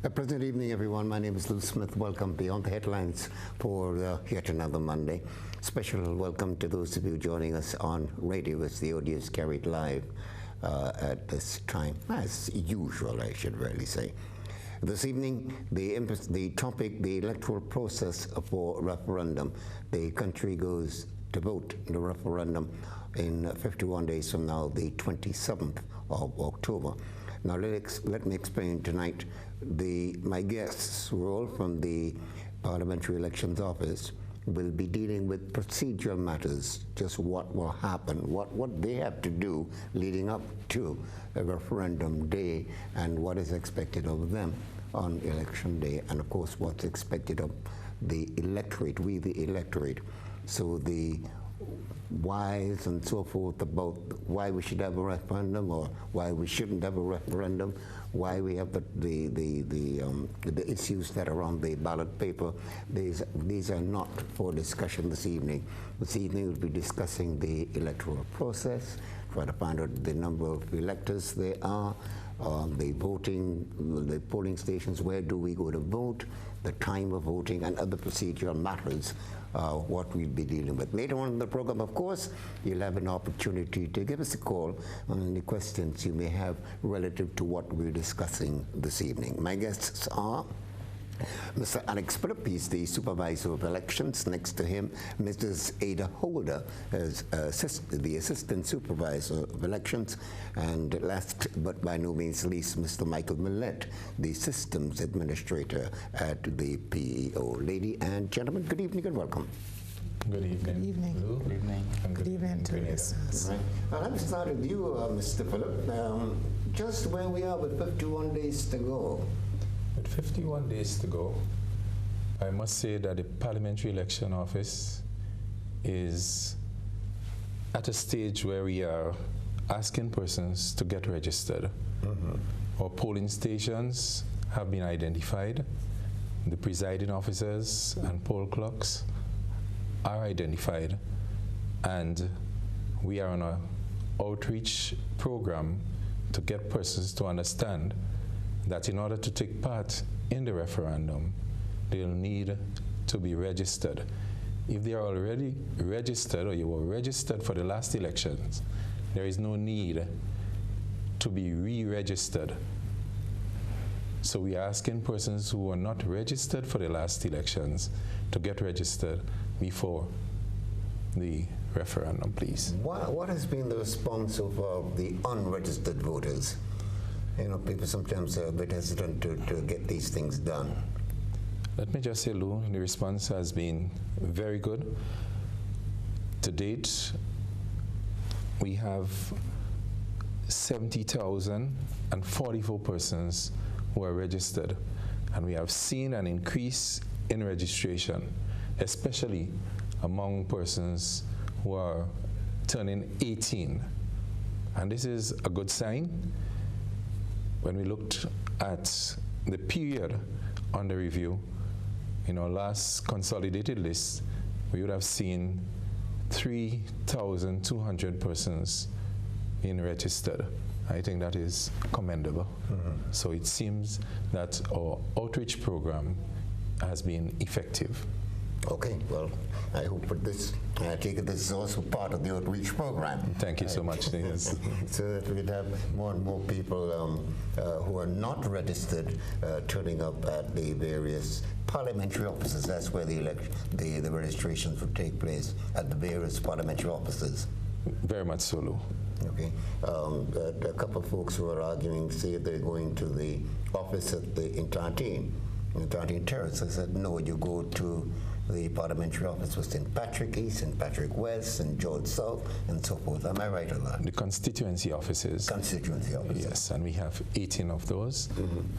A pleasant evening, everyone. My name is Lou Smith. Welcome beyond the headlines for yet another Monday. Special welcome to those of you joining us on radio as the audio is carried live at this time, as usual, I should really say. This evening, the topic, the electoral process for referendum. The country goes to vote in the referendum in 51 days from now, the 27th of October. Now let me explain tonight my guests who are all from the Parliamentary Elections Office will be dealing with procedural matters, just what will happen, what they have to do leading up to a referendum day and what is expected of them on election day, and of course what's expected of the electorate, we the electorate. So the whys and so forth about why we should have a referendum or why we shouldn't have a referendum, why we have the issues that are on the ballot paper. These are not for discussion this evening. This evening we'll be discussing the electoral process, try to find out the number of electors there are, the voting, the polling stations, where do we go to vote, the time of voting, and other procedural matters, what we'll be dealing with. Later on in the program, of course, you'll have an opportunity to give us a call on any questions you may have relative to what we're discussing this evening. My guests are Mr. Alex Phillip, he's the Supervisor of Elections. Next to him, Mrs. Ada Holder, as the Assistant Supervisor of Elections. And last but by no means least, Mr. Michael Millett, the Systems Administrator at the PEO. Ladies and gentlemen, good evening and welcome. Good evening. Good evening. Lou. Good evening. Good evening to listeners. Right. Well, let me start with you, Mr. Phillip. Just where we are with 51 days to go. With 51 days to go, I must say that the Parliamentary Election Office is at a stage where we are asking persons to get registered. Our polling stations have been identified. The presiding officers and poll clerks are identified. And we are on an outreach program to get persons to understand that in order to take part in the referendum, they'll need to be registered. If they are already registered, or you were registered for the last elections, there is no need to be re-registered. So we are asking persons who are not registered for the last elections to get registered before the referendum, please. What has been the response of the unregistered voters? You know, people sometimes are a bit hesitant to get these things done. Let me just say, Lou, the response has been very good. To date, we have 70,044 persons who are registered, and we have seen an increase in registration, especially among persons who are turning 18. And this is a good sign. When we looked at the period under review, in our last consolidated list, we would have seen 3,200 persons being registered. I think that is commendable. So it seems that our outreach program has been effective. Okay, well, I hope that I take it this is also part of the outreach program. Thank you so much. Yes. So that we'd have more and more people who are not registered turning up at the various parliamentary offices. That's where the registrations would take place, at the various parliamentary offices. Very much so, Lou. Okay. A couple of folks who are arguing say they're going to the office in Tartine Terrace. I said, no, you go to the parliamentary office was St. Patrick East, St. Patrick West, St. George South, and so forth. Am I right on that? The constituency offices. Constituency offices. Yes, and we have 18 of those,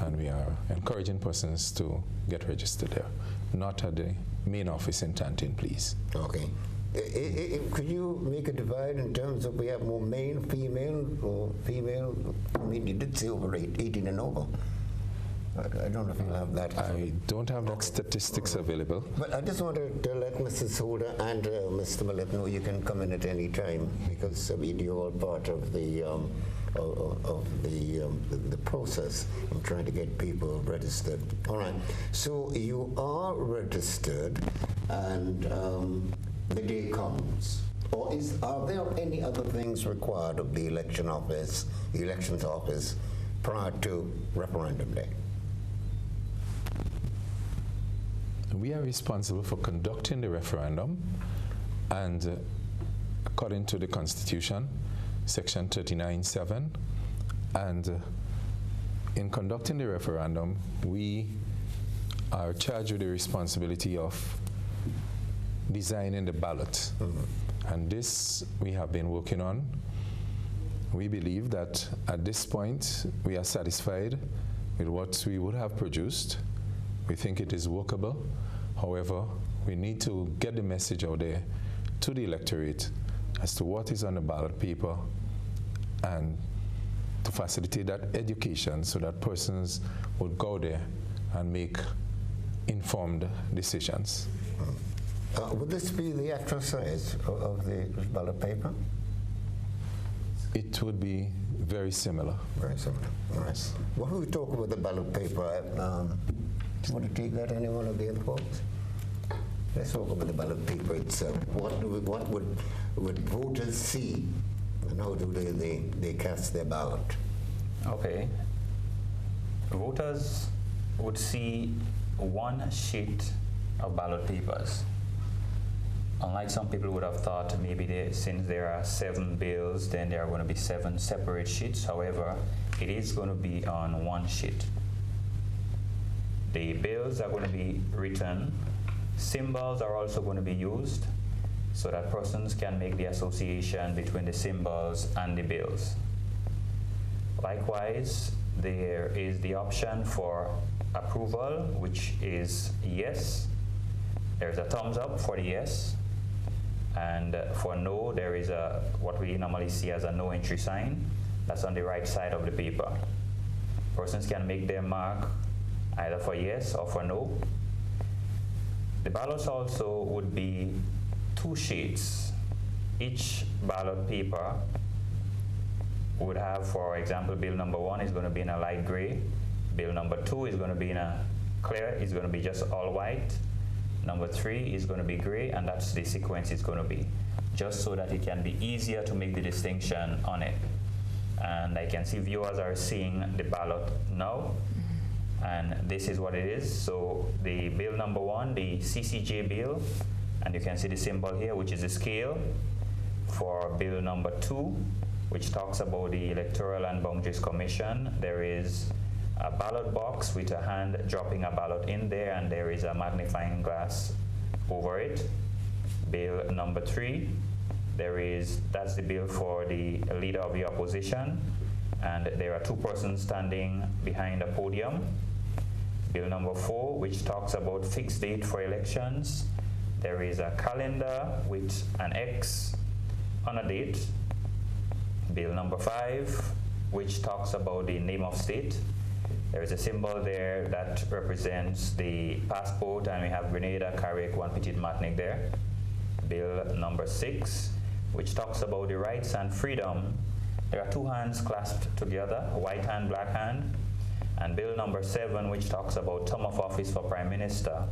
and we are encouraging persons to get registered there, not at the main office in Tantin, please. Okay. Could you make a divide in terms of we have more male, female, or female? I mean, you did say over 18 and over. I don't know if you have that. I don't have that statistics available. But I just wanted to let Mrs. Holder and Mr. Millett know you can come in at any time, because you're all part of the process of trying to get people registered. All right. So you are registered, and the day comes. Or are there any other things required of the elections office prior to referendum day? We are responsible for conducting the referendum, and according to the Constitution, Section 39(7), and in conducting the referendum, we are charged with the responsibility of designing the ballot. And this we have been working on. We believe that at this point we are satisfied with what we would have produced. We think it is workable. However, we need to get the message out there to the electorate as to what is on the ballot paper, and to facilitate that education so that persons would go there and make informed decisions. Would this be the actual size of the ballot paper? It would be very similar. Very similar. All right. What do we talk about the ballot paper? Do you want to take that, any one of the other folks? Let's talk about the ballot paper itself. What would voters see, and how do they cast their ballot? Okay. Voters would see one sheet of ballot papers. Unlike some people would have thought, maybe since there are 7 bills, then there are going to be 7 separate sheets. However, it is going to be on one sheet. The bills are going to be written. Symbols are also going to be used so that persons can make the association between the symbols and the bills. Likewise, there is the option for approval, which is yes. There's a thumbs up for the yes. And for no, there is what we normally see as a no entry sign. That's on the right side of the paper. Persons can make their mark either for yes or for no. The ballots also would be 2 sheets. Each ballot paper would have, for example, bill number 1 is going to be in a light gray. Bill number 2 is going to be in a clear, it's going to be just all white. Number 3 is going to be gray, and that's the sequence it's going to be, just so that it can be easier to make the distinction on it. And I can see viewers are seeing the ballot now, and this is what it is. So the bill number 1, the CCJ bill, and you can see the symbol here, which is the scale. For bill number 2, which talks about the Electoral and Boundaries Commission, there is a ballot box with a hand dropping a ballot in there, and there is a magnifying glass over it. Bill number 3, that's the bill for the leader of the opposition, and there are 2 persons standing behind a podium. Bill number 4, which talks about fixed date for elections. There is a calendar with an X on a date. Bill number 5, which talks about the name of state. There is a symbol there that represents the passport, and we have Grenada, Carrick, One Petite Martinique there. Bill number 6, which talks about the rights and freedom. There are 2 hands clasped together, a white hand, black hand. And bill number 7, which talks about term of office for Prime Minister.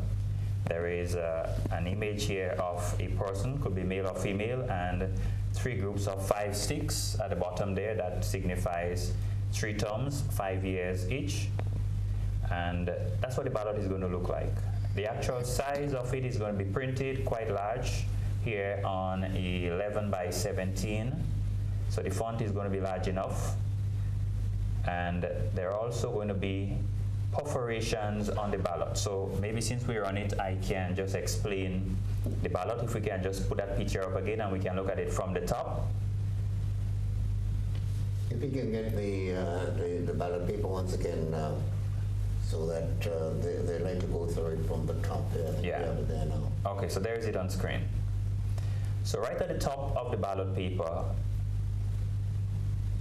There is an image here of a person, could be male or female, and 3 groups of 5 sticks at the bottom there. That signifies 3 terms, 5 years each. And that's what the ballot is going to look like. The actual size of it is going to be printed quite large here on 11 by 17. So the font is going to be large enough. And there are also going to be perforations on the ballot. So maybe since we're on it, I can just explain the ballot. If we can just put that picture up again and we can look at it from the top. If we can get the ballot paper once again, so that they like to go through it from the top. Yeah. We have it there now. Okay, so there's it on screen. So right at the top of the ballot paper,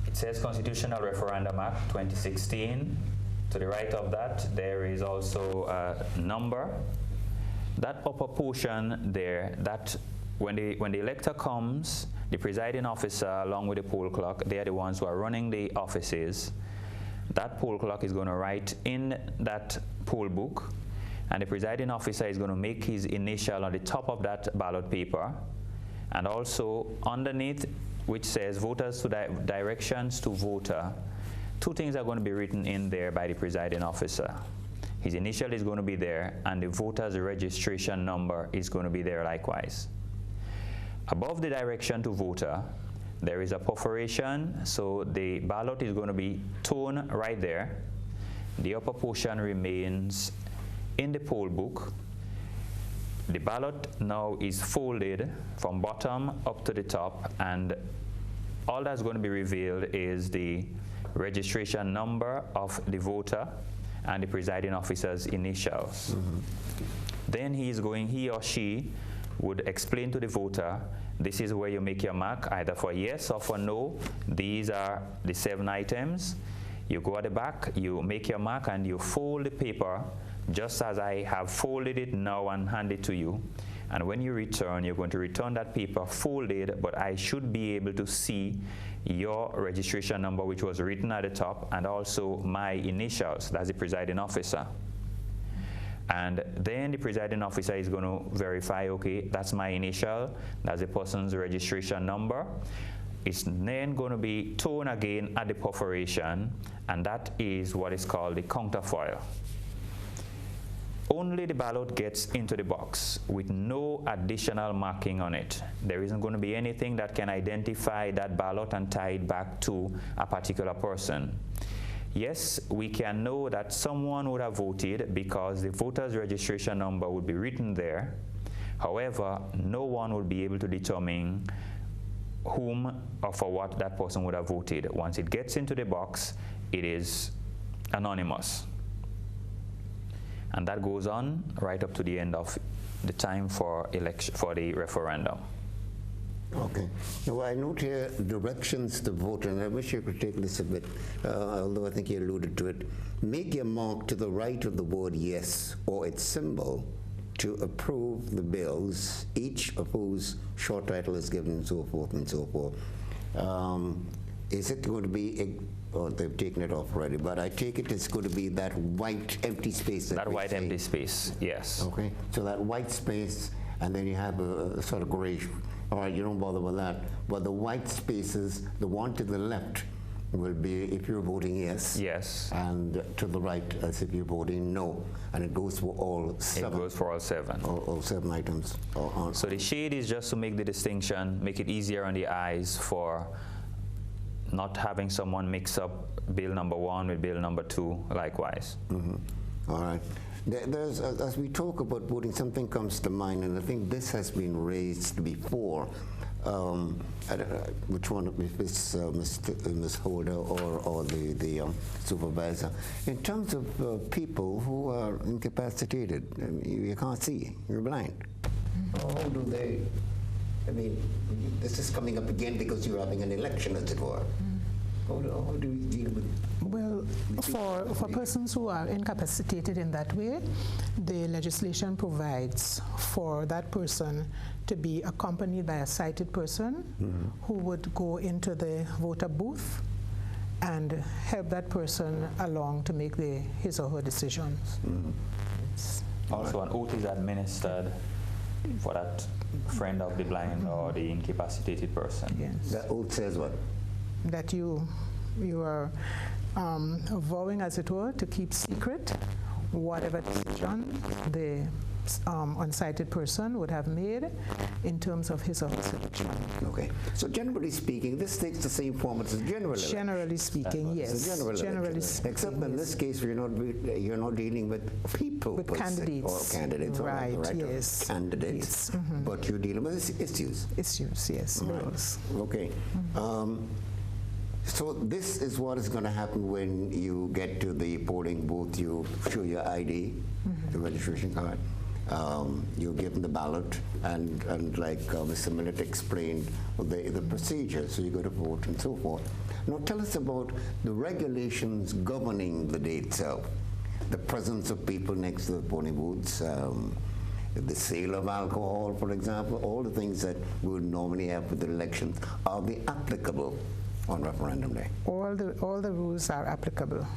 it says Constitutional Referendum Act 2016 To the right of that, there is also a number. That upper portion there, that when the elector comes, the presiding officer along with the poll clerk, they are the ones who are running the offices. That poll clerk is going to write in that poll book, and the presiding officer is going to make his initial on the top of that ballot paper, and also underneath, which says voters to directions to voter. Two things are going to be written in there by the presiding officer. His initial is going to be there, and the voter's registration number is going to be there likewise. Above the direction to voter, there is a perforation, so the ballot is going to be torn right there. The upper portion remains in the poll book. The ballot now is folded from bottom up to the top, and all that's going to be revealed is the registration number of the voter and the presiding officer's initials. Then he or she would explain to the voter, this is where you make your mark, either for yes or for no. These are the 7 items. You go at the back, you make your mark, and you fold the paper just as I have folded it now and hand it to you. And when you return, you're going to return that paper folded, but I should be able to see your registration number, which was written at the top, and also my initials, that's the presiding officer. And then the presiding officer is going to verify, okay, that's my initial, that's the person's registration number. It's then going to be torn again at the perforation, and that is what is called the counterfoil. Only the ballot gets into the box with no additional marking on it. There isn't going to be anything that can identify that ballot and tie it back to a particular person. Yes, we can know that someone would have voted because the voter's registration number would be written there. However, no one would be able to determine whom or for what that person would have voted. Once it gets into the box, it is anonymous. And that goes on right up to the end of the time for election, for the referendum. Okay. Now, I note here directions to vote, and I wish you could take this a bit, although I think you alluded to it. Make your mark to the right of the word yes or its symbol to approve the bills, each of whose short title is given, and so forth and so forth. Is it going to be, oh, they've taken it off already, but I take it it's going to be that white empty space. That white empty space, yes. Okay, so that white space, and then you have a sort of gray. All right, you don't bother with that. But the white spaces, the one to the left will be if you're voting yes. Yes. And to the right as if you're voting no. And it goes for all 7. It goes for all 7. All 7 items. So the shade is just to make the distinction, make it easier on the eyes for not having someone mix up bill number 1 with bill number 2 likewise. All right. There's, as we talk about voting, something comes to mind, and I think this has been raised before. Which one, if it's Ms. Holder or the supervisor, in terms of people who are incapacitated, I mean, you can't see, you're blind. How do they? I mean, this is coming up again because you're having an election, as it were. How do we deal with? Well, for persons who are incapacitated in that way, the legislation provides for that person to be accompanied by a sighted person who would go into the voter booth and help that person along to make his or her decisions. Also, an oath is administered for that friend of the blind or the incapacitated person. Yes. The oath says what? That you are vowing, as it were, to keep secret whatever decision the unsighted person would have made in terms of his or her selection. Okay. So generally speaking, this takes the same format as a general election. Generally speaking, yes. It's a general Generally election. speaking, Except in this case, you're not dealing with people. With per se, candidates. Or candidates. Right, or yes. Candidates. Yes. But you're dealing with issues. Issues, yes. Bills. Okay. So this is what is going to happen when you get to the polling booth. You show your ID, the registration card. You're given the ballot, and like Mr. Millett explained, the procedure, so you go to vote and so forth. Now tell us about the regulations governing the day itself. The presence of people next to the polling booths, the sale of alcohol, for example, all the things that we would normally have with the elections, are they applicable on referendum day? All the rules are applicable.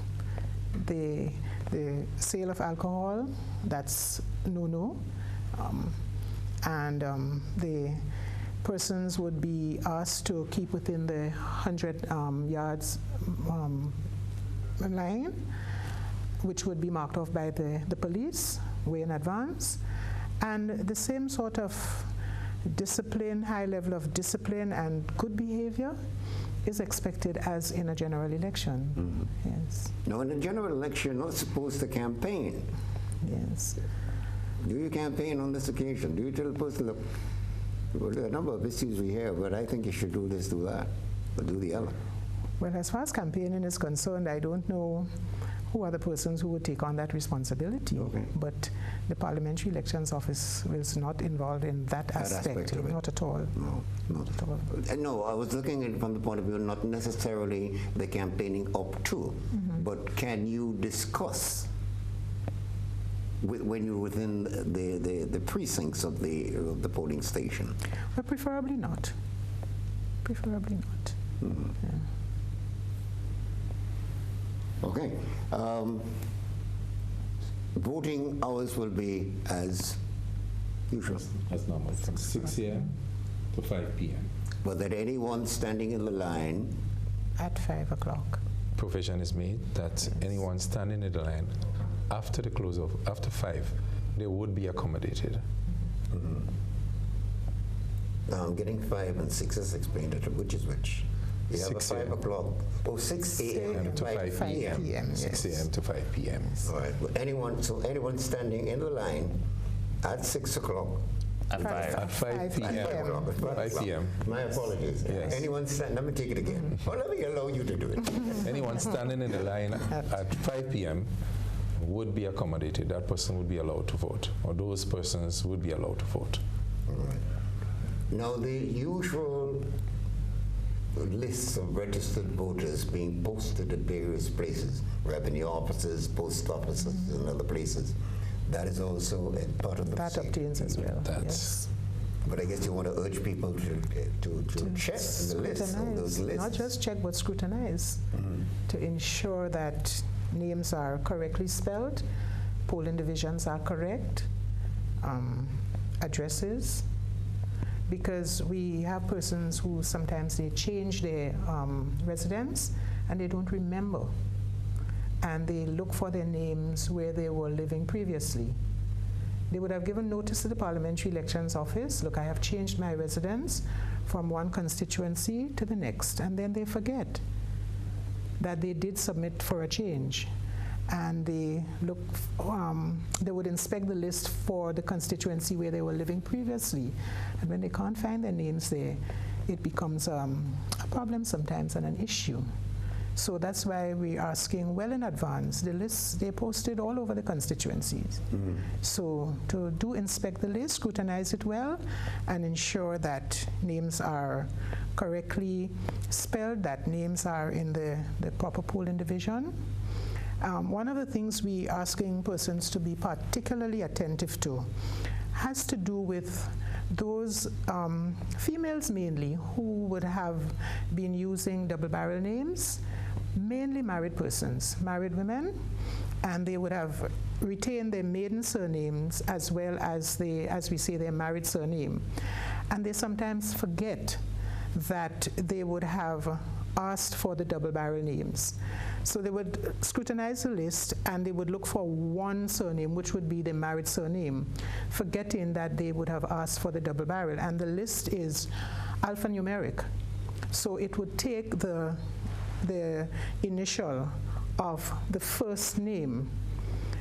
The sale of alcohol, that's no. The persons would be asked to keep within the 100 yards line, which would be marked off by the police way in advance. And the same sort of discipline, high level of discipline and good behavior is expected as in a general election. Mm-hmm. Yes. Now, in a general election, you're not supposed to campaign. Yes. Do you campaign on this occasion? Do you tell the person, look, well, there are a number of issues we have, but I think you should do this, do that, or do the other? Well, as far as campaigning is concerned, I don't know who are the persons who would take on that responsibility. Okay. But the Parliamentary Elections Office is not involved in that aspect of it. Not at all. No, not at all. No, I was looking at it from the point of view not necessarily the campaigning up to, but can you discuss when you're within the precincts of the polling station? Well, preferably not. Preferably not. Mm-hmm. Yeah. Okay. Voting hours will be as usual. As normal, from 6 a.m. to 5 p.m. But that anyone standing in the line at 5 o'clock. Provision is made that anyone standing in the line after 5, they would be accommodated. Now I'm getting 5 and 6 is explained. Which is which? You have a 5 o'clock. Oh, 6 a.m. to 5 p.m. 6 a.m. to 5 p.m. All right. But anyone standing in the line at 6 o'clock. At 5 p.m. 5 p.m. My apologies. Yes. Anyone let me take it again. Or let me allow you to do it. Anyone standing in the line at 5 p.m. would be accommodated. That person would be allowed to vote, or those persons would be allowed to vote. All right. Now the usual lists of registered voters being posted at various places, revenue offices, post offices, and other places. That is also a part of the that obtains as well. Yes. But I guess you want to urge people to check the list of those lists. Not just check, but scrutinize to ensure that names are correctly spelled, polling divisions are correct, addresses. Because we have persons who sometimes they change their residence and they don't remember. And they look for their names where they were living previously. They would have given notice to the Parliamentary Elections Office, look, I have changed my residence from one constituency to the next. And then they forget that they did submit for a change. And they look, they would inspect the list for the constituency where they were living previously. And when they can't find their names there, it becomes a problem sometimes and an issue. So that's why we're asking well in advance. The lists, they're posted all over the constituencies. So to inspect the list, scrutinize it well, and ensure that names are correctly spelled, that names are in the proper polling division. One of the things we're asking persons to be particularly attentive to has to do with those females mainly who would have been using double-barrel names, mainly married persons, married women, and they would have retained their maiden surnames as well as as we say, their married surname. And they sometimes forget that they would have asked for the double-barrel names. So they would scrutinize the list and they would look for one surname, which would be the married surname, forgetting that they would have asked for the double-barrel. And the list is alphanumeric. So it would take the initial of the first name.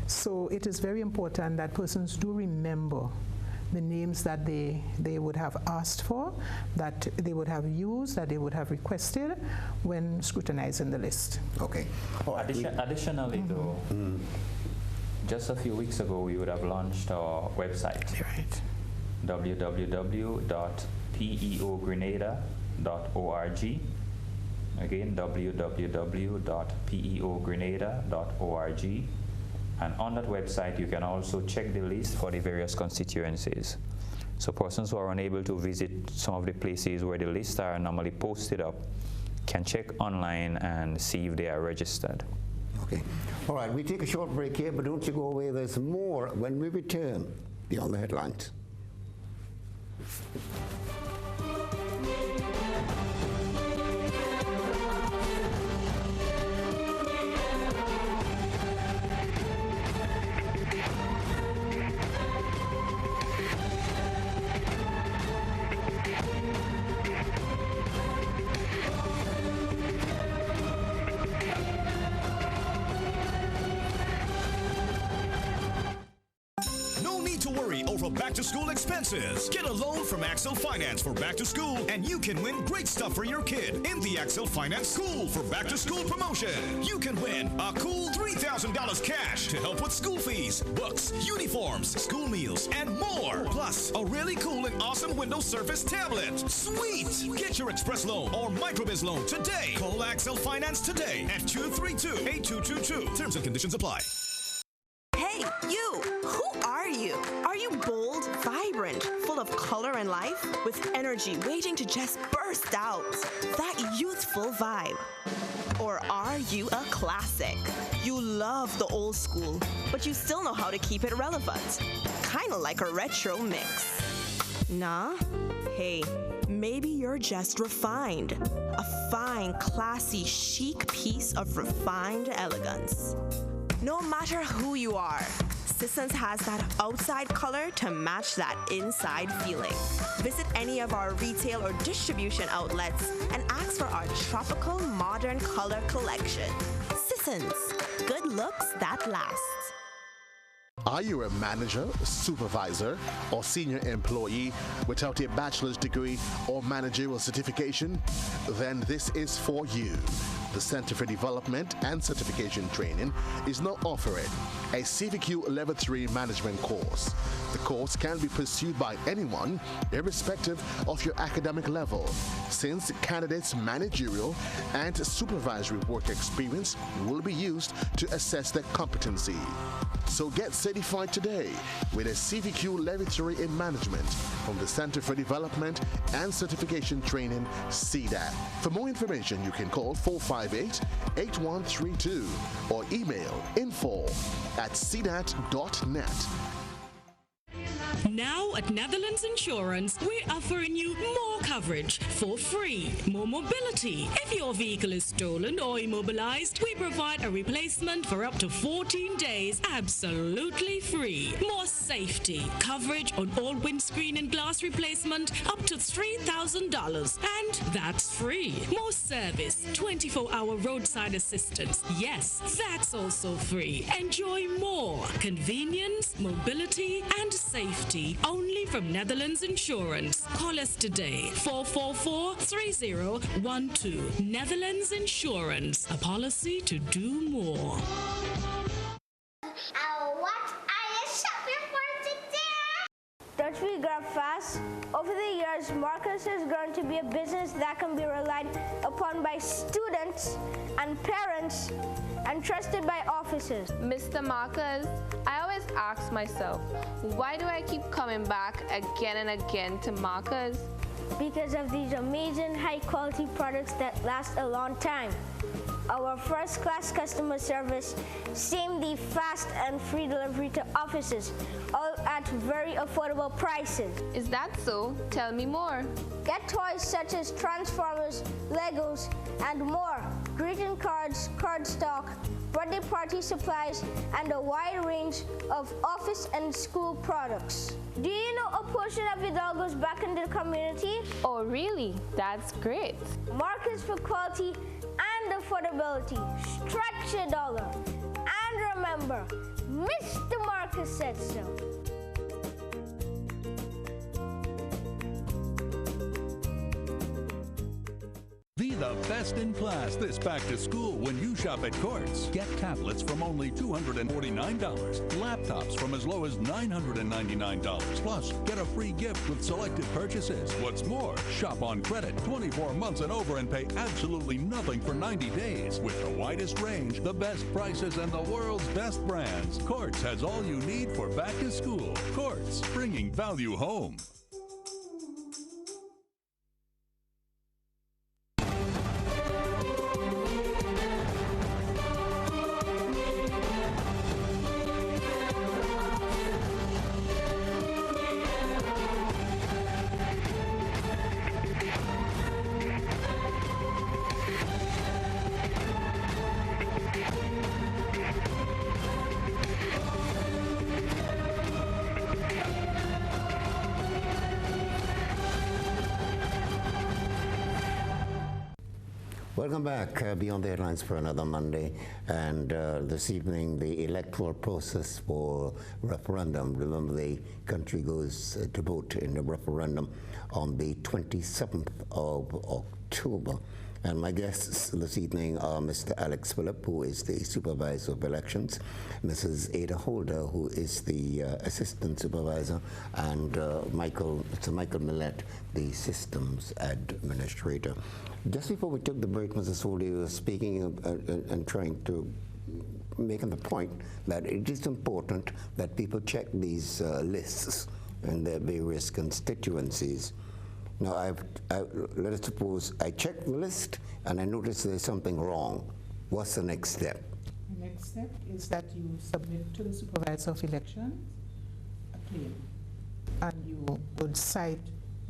So it is very important that persons do remember the names that they would have asked for, that they would have used, that they would have requested when scrutinizing the list. Okay. Additionally, though, just a few weeks ago, we would have launched our website, Right. www.peogrenada.org. Again, www.peogrenada.org. And on that website, you can also check the list for the various constituencies. So persons who are unable to visit some of the places where the lists are normally posted up can check online and see if they are registered. Okay. All right, we take a short break here, but don't you go away. There's more when we return beyond the headlines. No need to worry over back-to-school expenses. Get a loan from Axel Finance for back to school, and you can win great stuff for your kid in the Axel Finance School for Back to School promotion. You can win a cool $3,000 cash to help with school fees, books, uniforms, school meals, and more. Plus, a really cool and awesome Windows Surface tablet. Sweet! Get your express loan or microbiz loan today. Call Axel Finance today at 232-8222. Terms and conditions apply. Hey, you! Who are you? Are you bold, vibrant, full of color and life, with energy waiting to just burst out? That youthful vibe. Or are you a classic? You love the old school, but you still know how to keep it relevant. Kinda like a retro mix. Nah? Hey, maybe you're just refined. A fine, classy, chic piece of refined elegance. No matter who you are, Sissons has that outside color to match that inside feeling. Visit any of our retail or distribution outlets and ask for our tropical modern color collection. Sissons, good looks that last. Are you a manager, supervisor, or senior employee without a bachelor's degree or managerial certification? Then this is for you. The Center for Development and Certification Training is now offering a CVQ Level 3 management course. The course can be pursued by anyone, irrespective of your academic level, since candidates' managerial and supervisory work experience will be used to assess their competency. So get certified today with a CVQ Level 3 in Management from the Center for Development and Certification Training, CDAT. For more information, you can call 458-8132 or email info@cdat.net. Now at Netherlands Insurance, we're offering you more coverage for free, more mobility. If your vehicle is stolen or immobilized, we provide a replacement for up to 14 days, absolutely free. More safety, coverage on all windscreen and glass replacement, up to $3,000, and that's free. More service, 24-hour roadside assistance. Yes, that's also free. Enjoy more convenience, mobility, and safety only from Netherlands Insurance. Call us today, 444-3012. Netherlands Insurance, a policy to do more. What are you shopping for today? Don't we grow fast? Over the years, Marcus has grown to be a business that can be relied upon by students and parents and trusted by officers. Mr. Marcus, I always ask myself, why do I keep coming back again and again to Marcus? Because of these amazing high-quality products that last a long time. Our first-class customer service, same-day fast and free delivery to offices, all at very affordable prices. Is that so? Tell me more. Get toys such as Transformers, Legos, and more. Greeting cards, cardstock, birthday party supplies, and a wide range of office and school products. Do you know a portion of your dollar goes back into the community? Oh, really? That's great. Marcus for quality and affordability. Stretch your dollar. And remember, Mr. Marcus said so. Be the best in class this back to school when you shop at Courts. Get tablets from only $249, laptops from as low as $999. Plus, get a free gift with selected purchases. What's more, shop on credit 24 months and over and pay absolutely nothing for 90 days. With the widest range, the best prices, and the world's best brands, Courts has all you need for back to school. Courts, bringing value home. Welcome back, Beyond the Headlines for another Monday. And this evening, the electoral process for referendum. Remember, the country goes to vote in the referendum on the 27th of October. And my guests this evening are Mr. Alex Phillip, who is the Supervisor of Elections, Mrs. Ada Holder, who is the Assistant Supervisor, and Mr. Michael Millett, the Systems Administrator. Just before we took the break, Mrs. Holder, you were speaking and trying to making the point that it is important that people check these lists and their various constituencies. Now, let us suppose I check the list and I notice there's something wrong. What's the next step? The next step is that you submit to the Supervisor of Elections a claim, and you would cite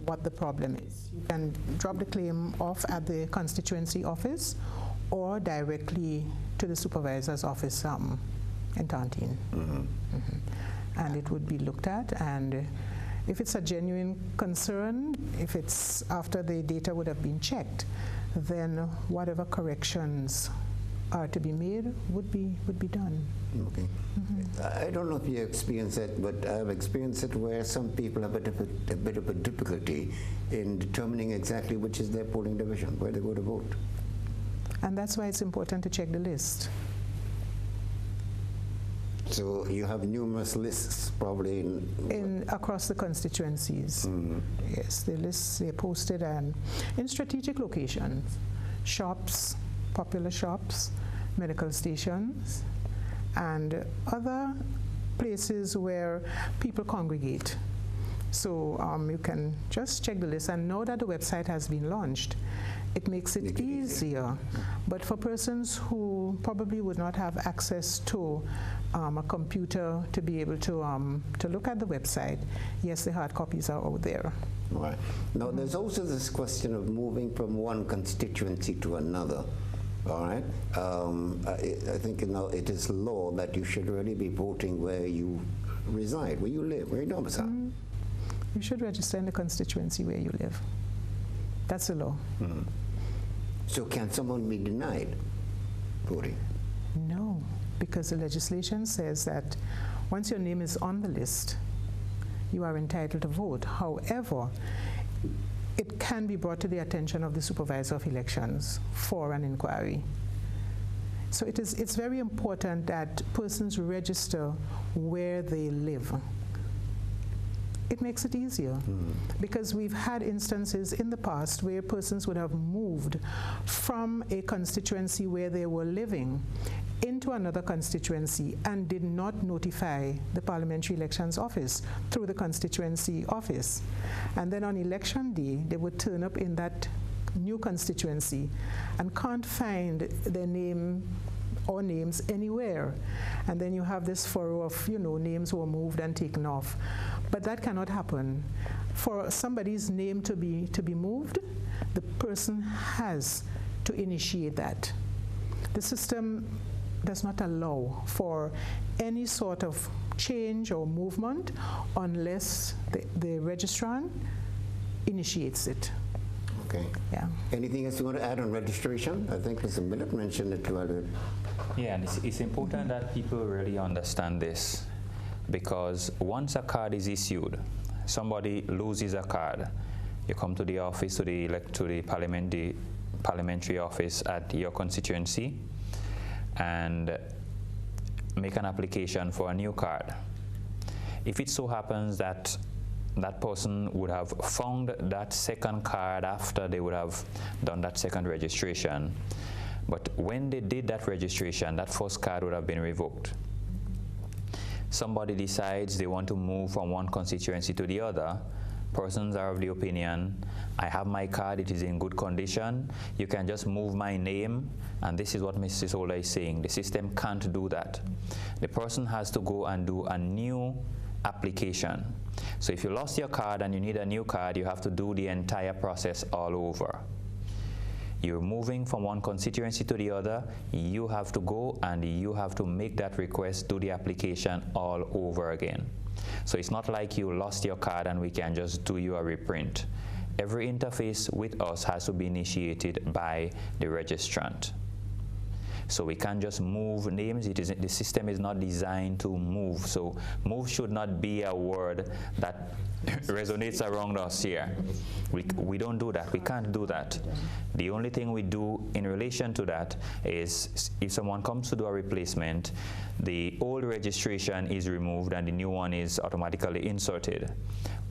what the problem is. You can drop the claim off at the constituency office or directly to the supervisor's office in Tontine. And it would be looked at, and if it's a genuine concern, if it's after the data would have been checked, then whatever corrections are to be made would be done. Okay. I don't know if you experience it, but I've experienced it where some people have a bit of a difficulty in determining exactly which is their polling division, where they go to vote. And that's why it's important to check the list. So you have numerous lists probably across the constituencies. Yes, the lists, they're posted in strategic locations, shops, popular shops, medical stations, and other places where people congregate. So you can just check the list, and now that the website has been launched, it makes it easier. But for persons who probably would not have access to a computer to be able to look at the website, yes, the hard copies are out there. Right. Now, there's also this question of moving from one constituency to another. All right. I think it is law that you should really be voting where you reside, where you live, where you domicile. You should register in the constituency where you live. That's the law. So can someone be denied voting? No, because the legislation says that once your name is on the list, you are entitled to vote. However, it can be brought to the attention of the Supervisor of Elections for an inquiry. So it's very important that persons register where they live. It makes it easier because we've had instances in the past where persons would have moved from a constituency where they were living into another constituency and did not notify the Parliamentary Elections Office through the constituency office. And then on election day, they would turn up in that new constituency and can't find their name or names anywhere. And then you have this furrow of, names were moved and taken off. But that cannot happen. For somebody's name to be moved, the person has to initiate that. The system does not allow for any sort of change or movement unless the registrant initiates it. Okay. Yeah. Anything else you want to add on registration? I think Mr. Millett mentioned it earlier. Yeah, and it's important that people really understand this, because once a card is issued, somebody loses a card, you come to the office, to the parliamentary parliamentary office at your constituency and make an application for a new card. If it so happens that that person would have found that second card after they would have done that second registration, but when they did that registration, that first card would have been revoked. Somebody decides they want to move from one constituency to the other. Persons are of the opinion, I have my card, it is in good condition, you can just move my name, and this is what Mrs. Holder is saying. The system can't do that. The person has to go and do a new application. So if you lost your card and you need a new card, you have to do the entire process all over. You're moving from one constituency to the other, you have to go and you have to make that request, do the application all over again. So it's not like you lost your card and we can just do you a reprint. Every interface with us has to be initiated by the registrant. So we can't just move names. The system is not designed to move. So move should not be a word that resonates around us here. We don't do that. We can't do that. The only thing we do in relation to that is if someone comes to do a replacement, the old registration is removed and the new one is automatically inserted.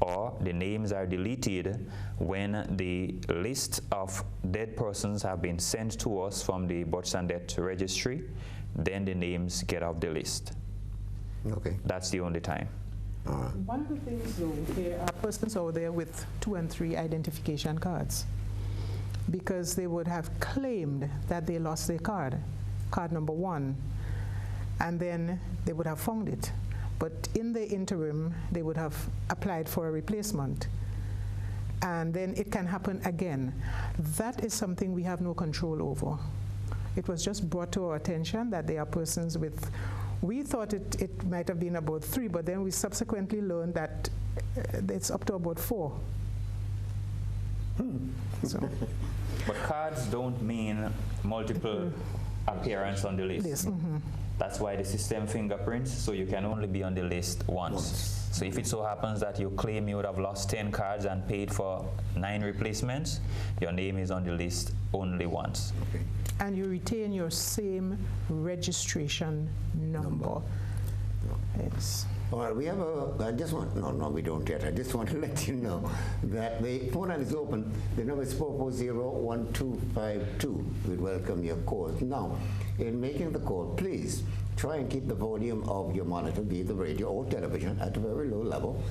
Or the names are deleted when the list of dead persons have been sent to us from the births and death registry, then the names get off the list. Okay. That's the only time. All right. One of the things, though, there are persons out there with 2 and 3 identification cards because they would have claimed that they lost their card number 1, and then they would have found it. But in the interim, they would have applied for a replacement. And then it can happen again. That is something we have no control over. It was just brought to our attention that there are persons with, we thought it might have been about 3, but then we subsequently learned that it's up to about 4. So. But cards don't mean multiple appearance on the list. Yes. Mm-hmm. That's why the system fingerprints, so you can only be on the list once. So if it so happens that you claim you would have lost 10 cards and paid for 9 replacements, your name is on the list only once. Okay. And you retain your same registration number. Yes. All right, we have I just want, no, we don't yet. I just want to let you know that the phone line is open. The number is 440-1252. We welcome your calls. Now, in making the call, please try and keep the volume of your monitor, be it the radio or television, at a very low level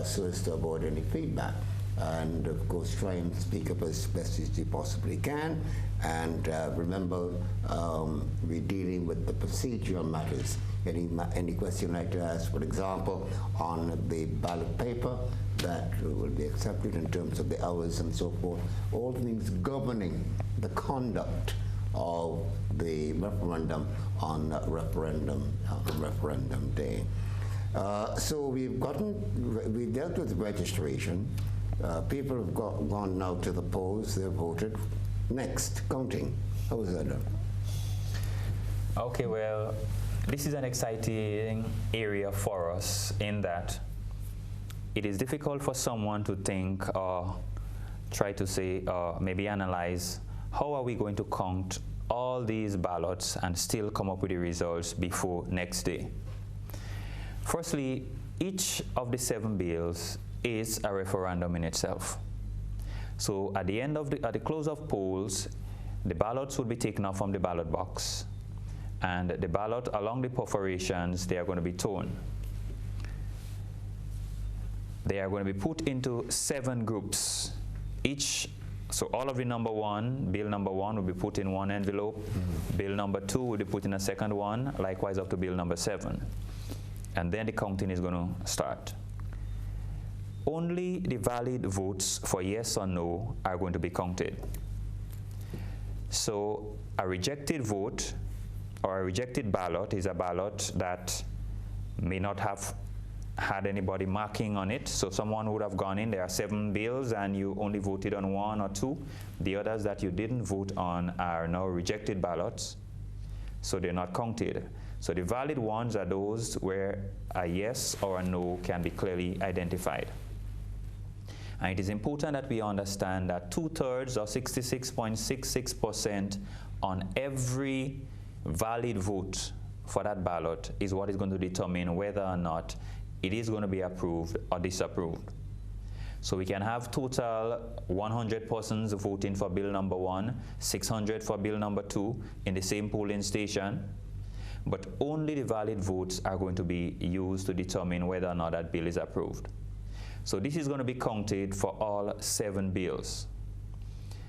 so as to avoid any feedback. And of course, try and speak up as best as you possibly can. And remember, we're dealing with the procedural matters. Any question you'd like to ask, for example, on the ballot paper, that will be accepted in terms of the hours and so forth. All things governing the conduct of the referendum on referendum day. So we've dealt with registration. People have gone now to the polls, they've voted. Next, counting. How was that done? Okay, well, this is an exciting area for us in that it is difficult for someone to think or try to say or maybe analyze how are we going to count all these ballots and still come up with the results before next day. Firstly, each of the 7 bills is a referendum in itself. So at the end of at the close of polls, the ballots would be taken off from the ballot box, and the ballot along the perforations, they are going to be torn. They are going to be put into 7 groups. So all of the bill number 1 will be put in one envelope. Bill number 2 will be put in a second one, likewise up to bill number 7. And then the counting is going to start. Only the valid votes for yes or no are going to be counted. So a rejected vote or a rejected ballot is a ballot that may not have had anybody marking on it. So someone would have gone in, there are 7 bills and you only voted on 1 or 2. The others that you didn't vote on are now rejected ballots, so they're not counted. So the valid ones are those where a yes or a no can be clearly identified. And it is important that we understand that 2/3 or 66.66% on every valid vote for that ballot is what is going to determine whether or not it is going to be approved or disapproved. So we can have total 100 persons voting for bill number 1, 600 for bill number 2 in the same polling station, but only the valid votes are going to be used to determine whether or not that bill is approved. So this is going to be counted for all 7 bills.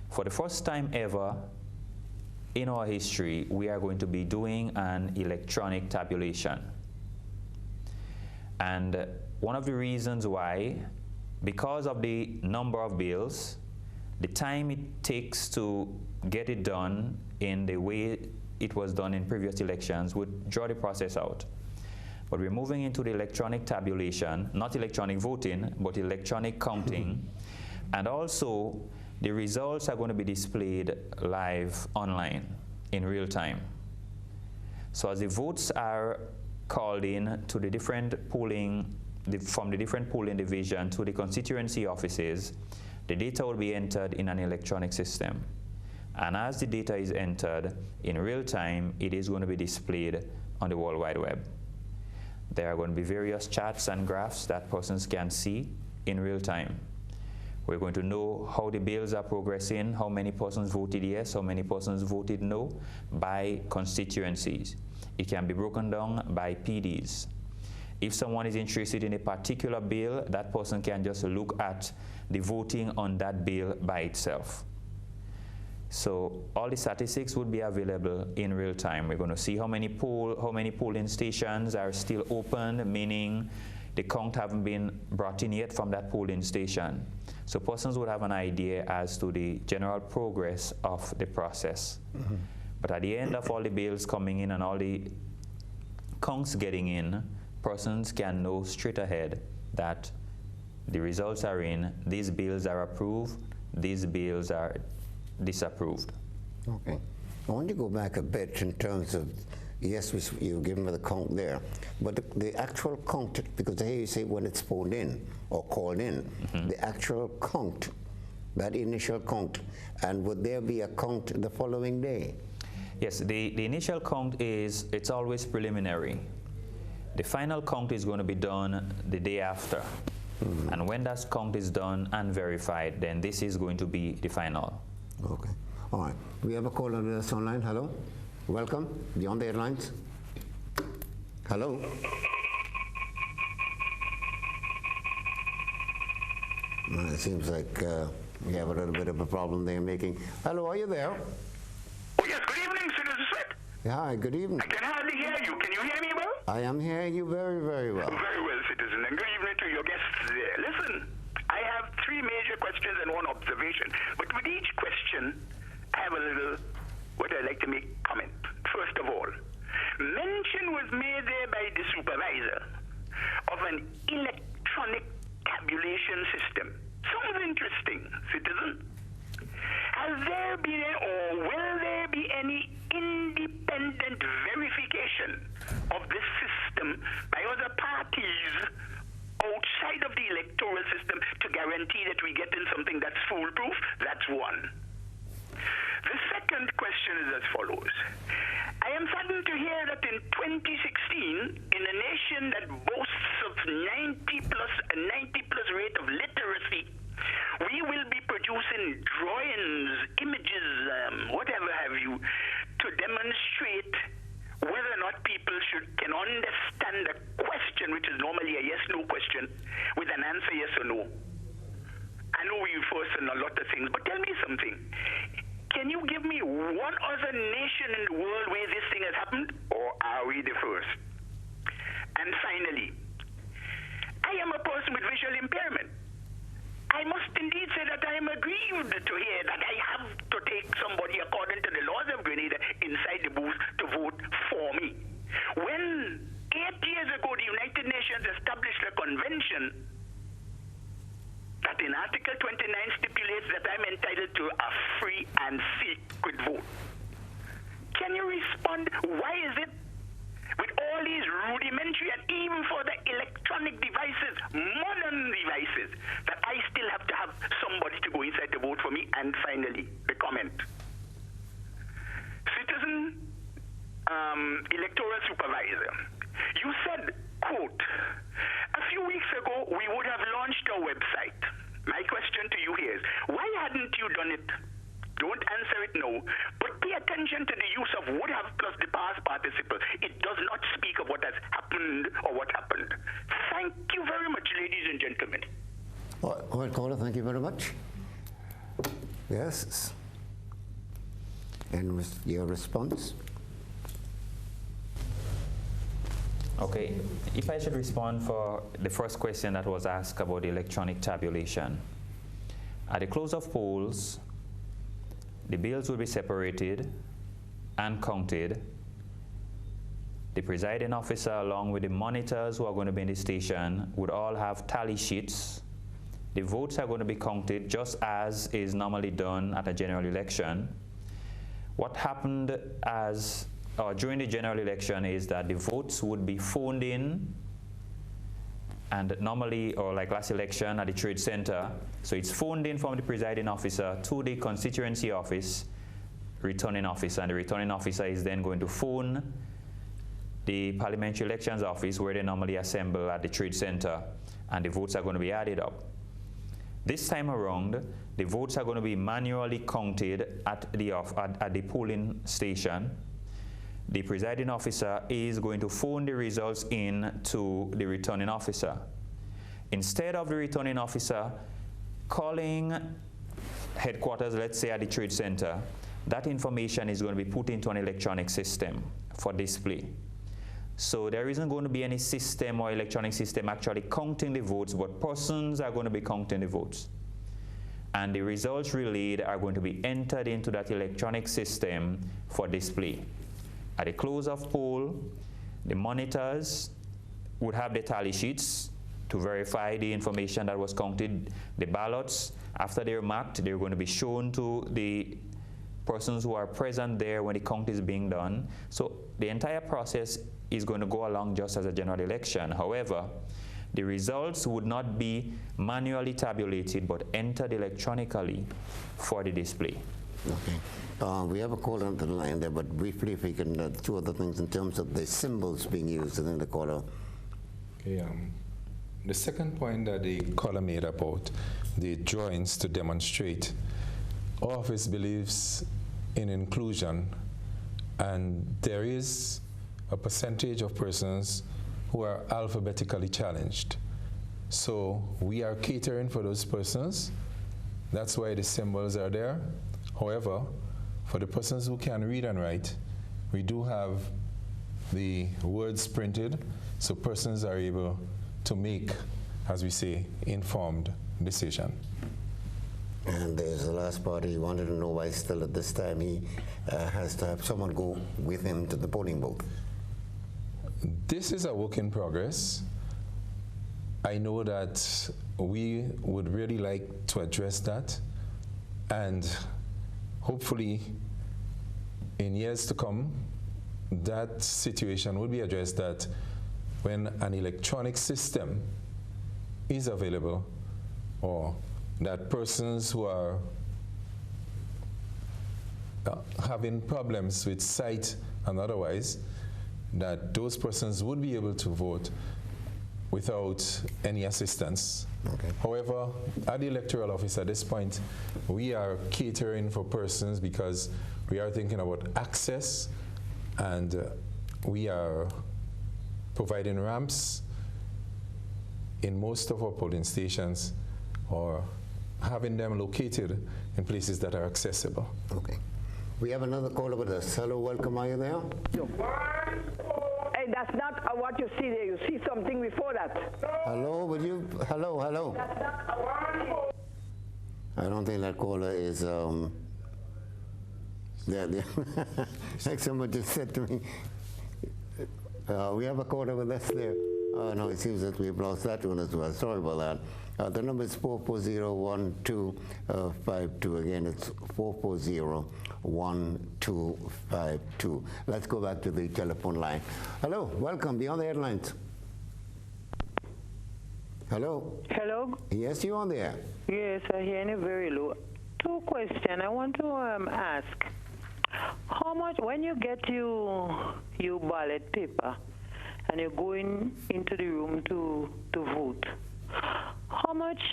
For the first time ever in our history, we are going to be doing an electronic tabulation. And one of the reasons why, because of the number of bills, the time it takes to get it done in the way it was done in previous elections would draw the process out. But we're moving into the electronic tabulation, not electronic voting, but electronic counting. And also, the results are going to be displayed live online in real time. So as the votes are called in to the different polling, from the different polling division to the constituency offices, the data will be entered in an electronic system. And as the data is entered in real time, it is going to be displayed on the World Wide Web. There are going to be various charts and graphs that persons can see in real time. We're going to know how the bills are progressing, how many persons voted yes, how many persons voted no, by constituencies. It can be broken down by PDs. If someone is interested in a particular bill, that person can just look at the voting on that bill by itself. So all the statistics would be available in real time. We're going to see how many polling stations are still open, meaning the count haven't been brought in yet from that polling station. So persons would have an idea as to the general progress of the process. Mm-hmm. But at the end of all the bills coming in and all the counts getting in, persons can know straight ahead that the results are in, these bills are approved, these bills are disapproved. Okay. I want to go back a bit in terms of, yes, you've given me the count there, but the actual count, because here you say when it's pulled in or called in, mm-hmm. the actual count, that initial count, and would there be a count the following day? Yes, the initial count it's always preliminary. The final count is going to be done the day after. Mm-hmm. And when that count is done and verified, then this is going to be the final. Okay. All right. We have a caller with us online. Hello. Welcome. Beyond the Airlines. Hello. Well, it seems like we have a little bit of a problem there making. Hello, are you there? Oh, yes. Good evening, Citizen Smith. Yeah, hi, good evening. I can hardly hear you. Can you hear me well? I am hearing you very, very well. Very well, Citizen. And good evening to your guests there. Listen, I have 3 major questions and 1 observation. But with each question, I have a little, what I like to make comment. First of all, mention was made there by the supervisor of an electronic tabulation system. Sounds interesting, Citizen. Has there been or will there be any independent verification of this system by other parties outside of the electoral system to guarantee that we get in something that's foolproof? That's one. The second question is as follows. I am saddened to hear that in 2016, in a nation that boasts of 90 plus rate of literacy, we will be producing drawings, images, whatever have you, to demonstrate whether or not people can understand a question, which is normally a yes-no question, with an answer yes or no. I know we first in a lot of things, but tell me something. Can you give me one other nation in the world where this thing has happened, or are we the first? And finally, I am a person with visual impairment. I must indeed say that I am aggrieved to hear that I have to take somebody according to the laws of Grenada inside the booth to vote for me. When 8 years ago the United Nations established a convention that in Article 29 stipulates that I'm entitled to a free and secret vote. Can you respond? Why is it, with all all these rudimentary and even for the electronic devices, modern devices, that I still have to have somebody to go inside to vote for me. And finally, the comment. Citizen electoral supervisor, you said, quote, a few weeks ago we would have launched our website. My question to you here is, why hadn't you done it? Don't answer it now, but pay attention to the use of would have plus the past participle. It does not speak of what has happened or what happened. Thank you very much, ladies and gentlemen. All right, caller, thank you very much. Yes. And your response? Okay, if I should respond for the first question that was asked about the electronic tabulation. At the close of polls, the bills will be separated and counted. The presiding officer, along with the monitors who are going to be in the station, would all have tally sheets. The votes are going to be counted just as is normally done at a general election. What happened during the general election is that the votes would be phoned in, and normally, or like last election at the Trade Center, so it's phoned in from the presiding officer to the constituency office, returning officer, and the returning officer is then going to phone the parliamentary elections office where they normally assemble at the Trade Center, and the votes are going to be added up. This time around, the votes are going to be manually counted at the polling station. The presiding officer is going to phone the results in to the returning officer. Instead of the returning officer calling headquarters, let's say at the Trade Center, that information is going to be put into an electronic system for display. So there isn't going to be any system or electronic system actually counting the votes, but persons are going to be counting the votes. And the results relayed are going to be entered into that electronic system for display. At the close of poll, the monitors would have the tally sheets to verify the information that was counted. The ballots, after they're marked, they're going to be shown to the persons who are present there when the count is being done. So the entire process is going to go along just as a general election. However, the results would not be manually tabulated but entered electronically for the display. Okay. We have a caller on the line there, but briefly, if we can, two other things in terms of the symbols being used in the caller. Okay, the second point that the caller made about the drawings to demonstrate, our office believes in inclusion, and there is a percentage of persons who are alphabetically challenged. So we are catering for those persons. That's why the symbols are there. However, for the persons who can read and write, we do have the words printed, so persons are able to make, as we say, informed decision. And there's the last part. He wanted to know why still at this time he has to have someone go with him to the polling booth. This is a work in progress. I know that we would really like to address that, and hopefully in years to come, that situation will be addressed, that when an electronic system is available, or that persons who are having problems with sight and otherwise, that those persons would be able to vote without any assistance. Okay. However, at the electoral office at this point, we are catering for persons because we are thinking about access, and we are providing ramps in most of our polling stations, or having them located in places that are accessible. Okay. We have another caller with us. Hello, welcome. Are you there? Hey, that's not what you see there. You see something before that. Hello, will you? Hello, hello. I don't think that caller is. Like someone just said to me. We have a caller with us there. Oh no, it seems that we've lost that one as well. Sorry about that. The number is 440-1252. Again, it's 440-1252. Let's go back to the telephone line. Hello, welcome, Beyond the Headlines. Hello? Hello? Yes, you're on the air. Yes, I hear you very low. Two questions. I want to ask, how much, when you get your ballot paper and you're going into the room to vote, how much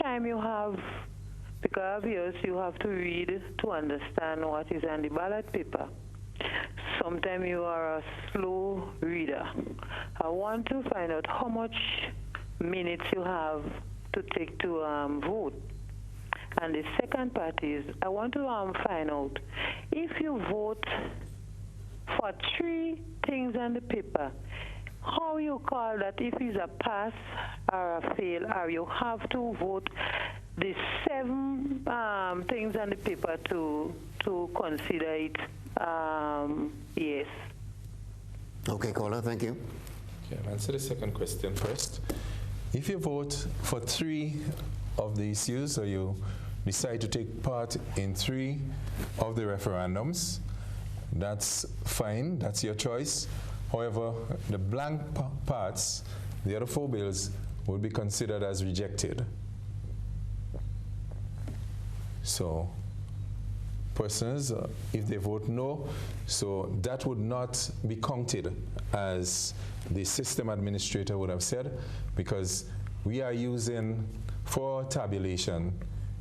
time you have? Because yes, you have to read to understand what is on the ballot paper. Sometimes you are a slow reader. I want to find out how much minutes you have to take to vote. And the second part is, I want to find out if you vote for 3 things on the paper, how you call that, if it's a pass or a fail, or you have to vote the 7 things on the paper to consider it yes. Okay, caller, thank you. Okay, I'll answer the second question first. If you vote for 3 of the issues, or you decide to take part in 3 of the referendums, that's fine, that's your choice. However, the blank parts, the other 4 bills, will be considered as rejected. So persons, if they vote no, so that would not be counted as the system administrator would have said, because we are using for tabulation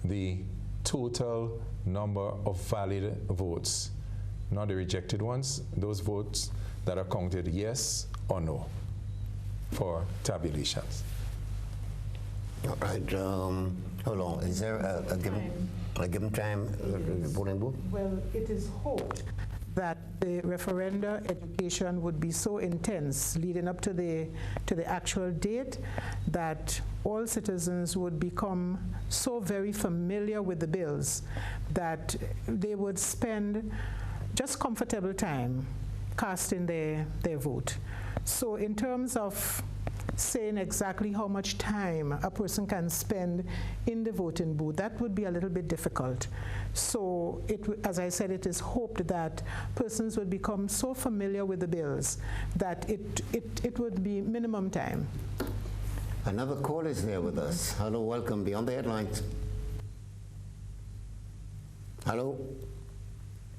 the total number of valid votes, not the rejected ones, those votes that are counted yes or no for tabulations. All right, hold on. Is there a given time voting booth? Well, it is hoped that the referenda education would be so intense leading up to the actual date that all citizens would become so very familiar with the bills that they would spend just comfortable time casting their vote. So in terms of saying exactly how much time a person can spend in the voting booth, that would be a little bit difficult. So, as I said, it is hoped that persons would become so familiar with the bills that it would be minimum time. Another call is there with us. Hello, welcome, Beyond the Headlines. Hello?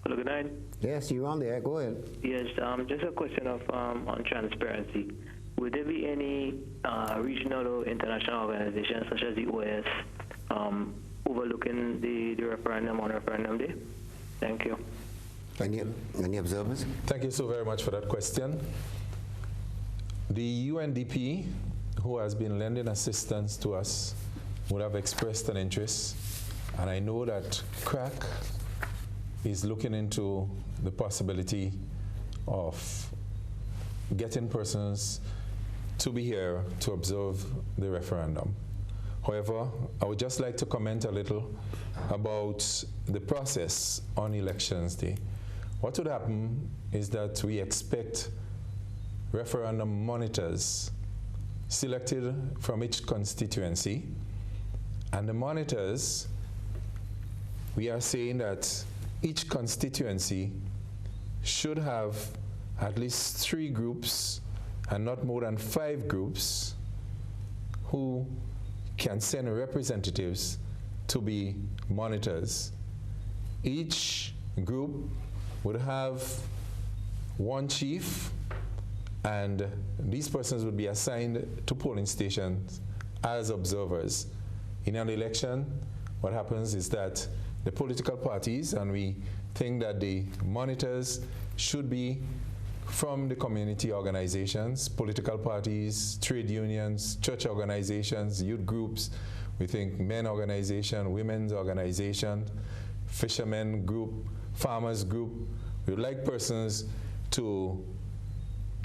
Hello, good night. Yes, you're on the air. Go ahead. Yes, just a question of on transparency. Would there be any regional or international organizations such as the OAS overlooking the referendum on referendum day? Thank you. Any observers? Thank you so very much for that question. The UNDP, who has been lending assistance to us, would have expressed an interest, and I know that CRAC is looking into the possibility of getting persons to be here to observe the referendum. However, I would just like to comment a little about the process on Elections Day. What would happen is that we expect referendum monitors selected from each constituency, and the monitors, we are saying that each constituency should have at least 3 groups and not more than 5 groups who can send representatives to be monitors. Each group would have 1 chief, and these persons would be assigned to polling stations as observers. In an election, what happens is that the political parties, and we think that the monitors should be from the community organizations, political parties, trade unions, church organizations, youth groups. We think men organization, women's organization, fishermen group, farmers group. We would like persons to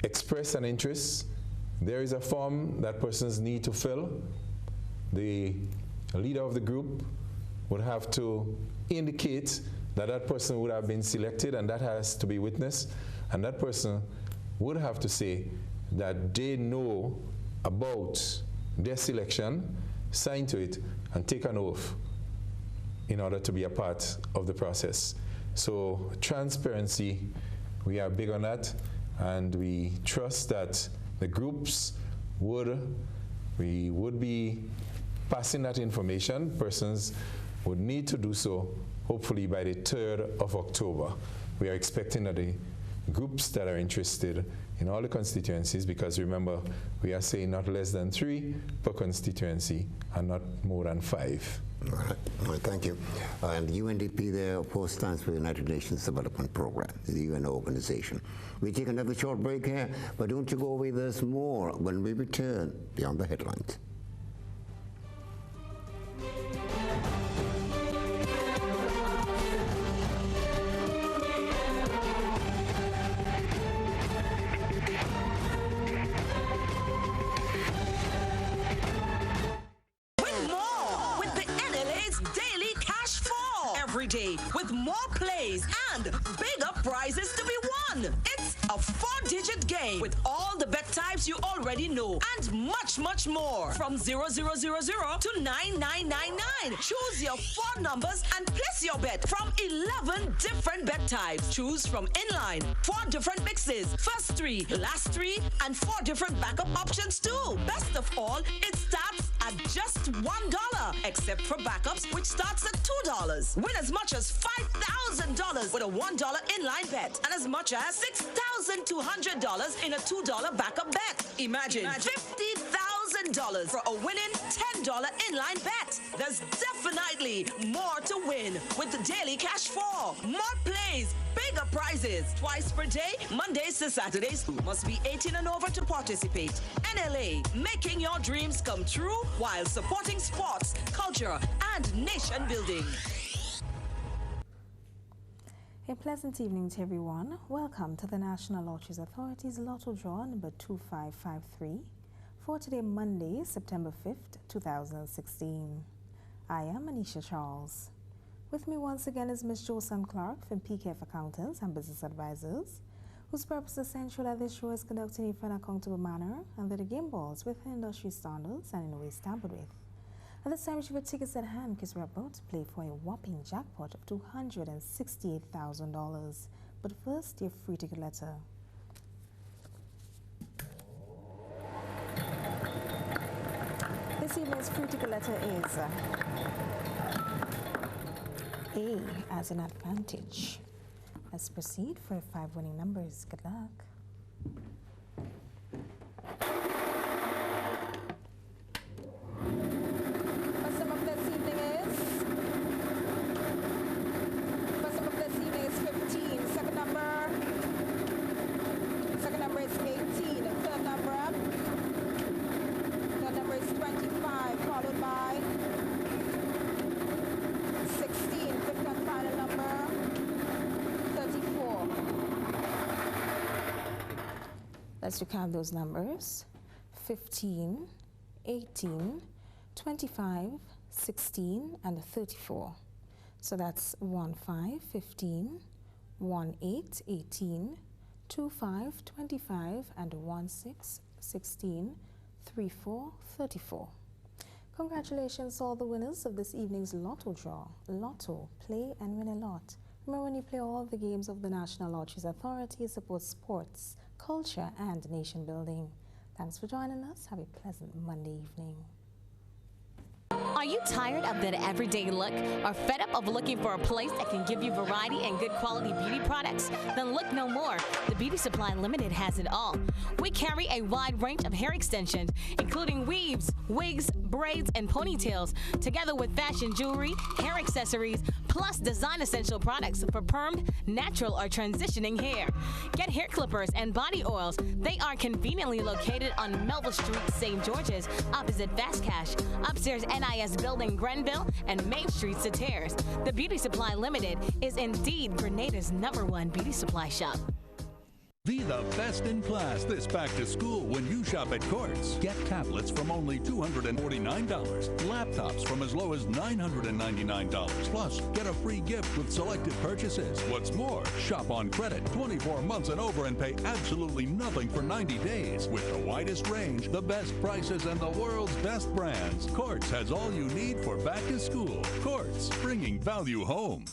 express an interest. There is a form that persons need to fill. The leader of the group would have to indicate that that person would have been selected, and that has to be witnessed. And that person would have to say that they know about their selection, sign to it, and take an oath in order to be a part of the process. So transparency, we are big on that, and we trust that the groups we would be passing that information. Persons would need to do so hopefully by the 3rd of October. We are expecting that the groups that are interested in all the constituencies, because remember, we are saying not less than 3 per constituency and not more than 5. All right, thank you. And UNDP there, of course, stands for the United Nations Development Program, the UN organization. We take another short break here, but don't you go away, there's more when we return beyond the headlines. With more plays and bigger prizes to be won. It's a 4-digit game with all the bet types you already know and much, much more. From 0000 to 9999. Choose your 4 numbers and place your bet from 11 different bet types. Choose from inline, 4 different mixes, first 3, last 3, and 4 different backup options too. Best of all, it starts at just $1, except for backups, which starts at $2. Win as much as $5,000 with a $1 inline bet and as much as $6,200 in a $2 backup bet. Imagine $50,000 for a winning $10 inline bet. There's definitely more to win with the Daily Cash 4. More plays, bigger prizes, twice per day, Mondays to Saturdays. Must be 18 and over to participate. NLA, making your dreams come true while supporting sports, culture, and nation building. A pleasant evening to everyone. Welcome to the National Lotteries Authority's Lotto Draw number 2553 for today, Monday, September 5th, 2016. I am Anisha Charles. With me once again is Ms. Josan Clark from PKF Accountants and Business Advisors, whose purpose is to ensure that this show is conducted in a fair and accountable manner and that the game balls within industry standards and in no way tampered with. At this time, we should have tickets at hand because we're about to play for a whopping jackpot of $268,000. But first, your free ticket letter. This evening's free ticket letter is A as an advantage. Let's proceed for 5 winning numbers. Good luck. Let's recount those numbers: 15, 18, 25, 16, and 34. So that's 15, 15, 18, 18, 25, 25, and 16, 16, 34, 34. Congratulations to all the winners of this evening's Lotto Draw. Lotto, play and win a lot. Remember, when you play all the games of the National Lotteries Authority, support sports, culture, and nation building. Thanks for joining us. Have a pleasant Monday evening. Are you tired of that everyday look or fed up of looking for a place that can give you variety and good quality beauty products? Then look no more. The Beauty Supply Limited has it all. We carry a wide range of hair extensions, including weaves, wigs, braids, and ponytails, together with fashion jewelry, hair accessories, plus design essential products for permed, natural, or transitioning hair. Get hair clippers and body oils. They are conveniently located on Melville Street, St. George's, opposite Fast Cash, upstairs NIS Building, Grenville, and Main Street, Satires. The Beauty Supply Limited is indeed Grenada's #1 beauty supply shop. Be the best in class this back to school when you shop at Courts. Get tablets from only $249, laptops from as low as $999. Plus, get a free gift with selected purchases. What's more, shop on credit 24 months and over and pay absolutely nothing for 90 days. With the widest range, the best prices, and the world's best brands, Courts has all you need for back to school. Courts, bringing value home.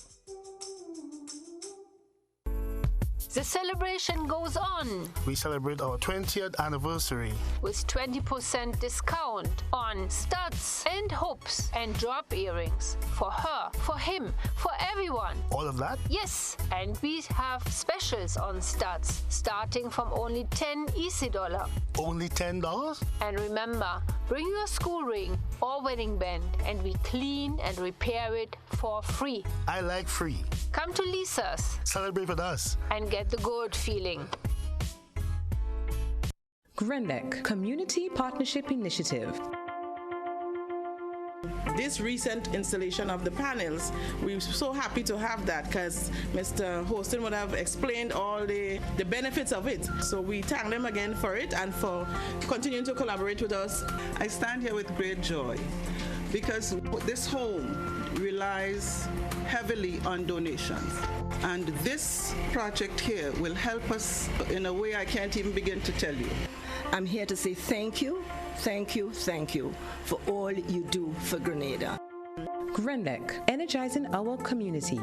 The celebration goes on. We celebrate our 20th anniversary with 20% discount on studs and hoops and drop earrings for her, for him, for everyone. All of that? Yes, and we have specials on studs starting from only $10 easy dollar. Only $10? And remember, bring your school ring or wedding band and we clean and repair it for free. I like free. Come to Lisa's. Celebrate with us. And get the good feeling. GRENDEC Community Partnership Initiative. This recent installation of the panels, we're so happy to have that because Mr. Hostin would have explained all the benefits of it. So we thank them again for it and for continuing to collaborate with us. I stand here with great joy because this home relies heavily on donations. And this project here will help us in a way I can't even begin to tell you. I'm here to say thank you, thank you, thank you for all you do for Grenada. GRENDEC, energizing our community.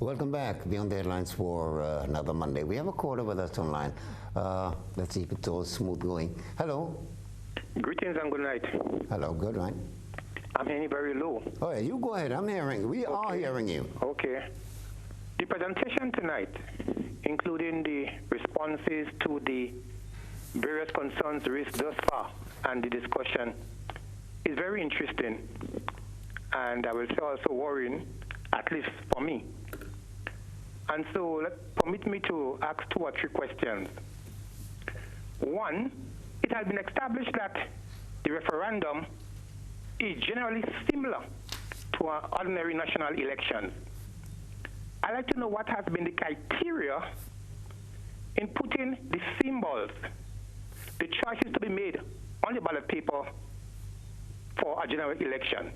Welcome back, Beyond the Headlines for another Monday. We have a caller with us online. Let's see if it's all smooth going. Hello. Greetings and good night. Hello, good night. I'm hearing very low. Oh, yeah, you go ahead. I'm hearing. We are hearing you. Okay. The presentation tonight, including the responses to the various concerns raised thus far and the discussion, is very interesting. And I will say also worrying, at least for me. And so permit me to ask 2 or 3 questions. One, it has been established that the referendum is generally similar to our ordinary national elections. I'd like to know what has been the criteria in putting the symbols, the choices to be made on the ballot paper for a general election.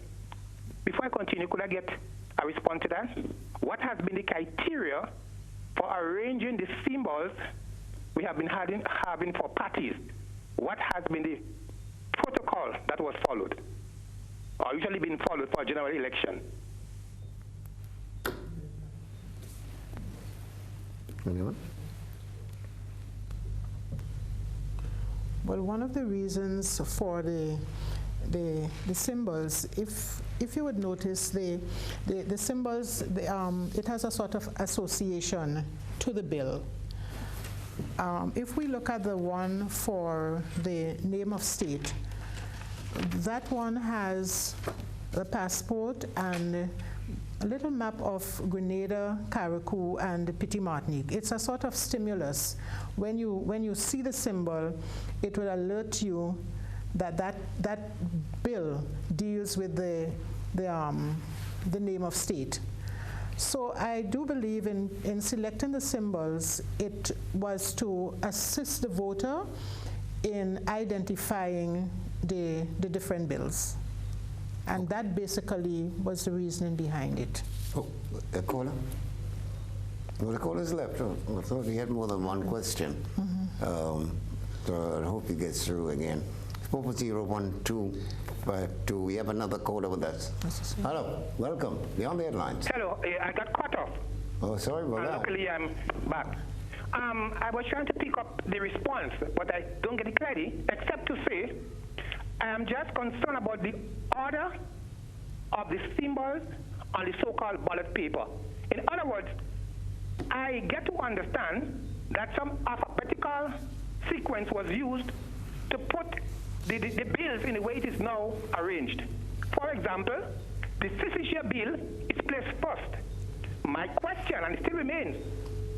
Before I continue, could I get a response to that? What has been the criteria for arranging the symbols we have been having for parties? What has been the protocol that was followed, or usually been followed for a general election? Anyone? Well, one of the reasons for the symbols, if you would notice, the symbols, it has a sort of association to the bill. If we look at the one for the name of state, that one has the passport and a little map of Grenada, Carriacou, and Petit Martinique. It's a sort of stimulus. When you see the symbol, it will alert you that bill deals with the name of state. So I do believe in selecting the symbols, it was to assist the voter in identifying the different bills. And that basically was the reasoning behind it. Oh, a caller? Well, the caller's left. I thought he had more than one question. So I hope he gets through again. 440-1252. We have another caller with us. Hello, welcome. Beyond the Headlines. Hello, I got cut off. Oh, sorry about that. Luckily, I'm back. I was trying to pick up the response, but I don't get it clearly, except to say I am just concerned about the order of the symbols on the so-called ballot paper. In other words, I get to understand that some alphabetical sequence was used to put the bills in the way it is now arranged. For example, the Cecilia bill is placed first. My question, and it still remains,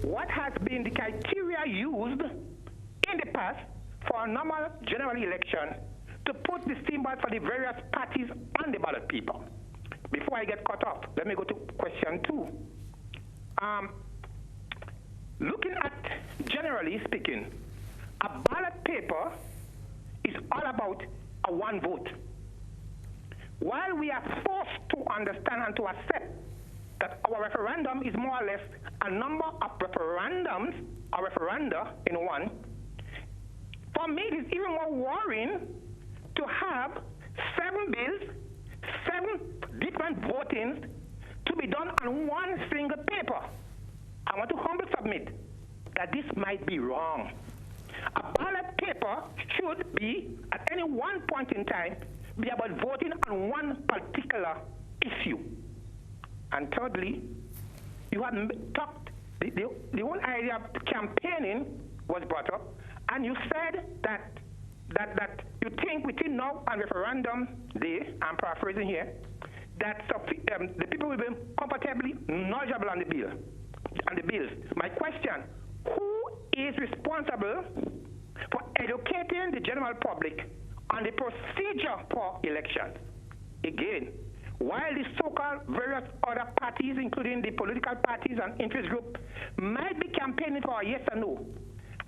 what has been the criteria used in the past for a normal general election to put the symbol for the various parties on the ballot paper? Before I get cut off, let me go to question 2. Looking at, generally speaking, a ballot paper is all about a one vote. While we are forced to understand and to accept that our referendum is more or less a number of referendums, a referenda in one, for me it is even more worrying to have 7 bills, 7 different votings to be done on one single paper. I want to humbly submit that this might be wrong. A ballot paper should be, at any one point in time, be about voting on one particular issue. And thirdly, you have talked, the whole idea of campaigning was brought up, and you said that you think within now and referendum day, I'm paraphrasing here, that the people will be comfortably knowledgeable on the bill, on the bills. My question, who is responsible for educating the general public on the procedure for elections? Again, while the so-called various other parties, including the political parties and interest groups, might be campaigning for a yes or no,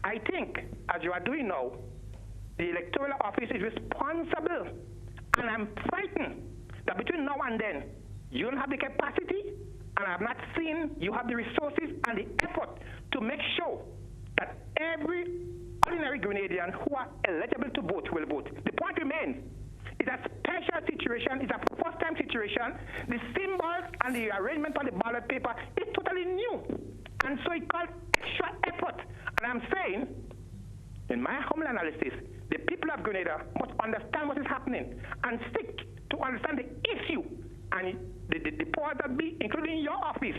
I think, as you are doing now, the electoral office is responsible, and I'm frightened that between now and then, you don't have the capacity, and I have not seen you have the resources and the effort to make sure that every ordinary Grenadian who are eligible to vote will vote. The point remains, it's a special situation, it's a first-time situation. The symbols and the arrangement on the ballot paper is totally new, and so it calls extra effort. And I'm saying, in my humble analysis, the people of Grenada must understand what is happening and stick to understand the issue. And the powers that be, including your office,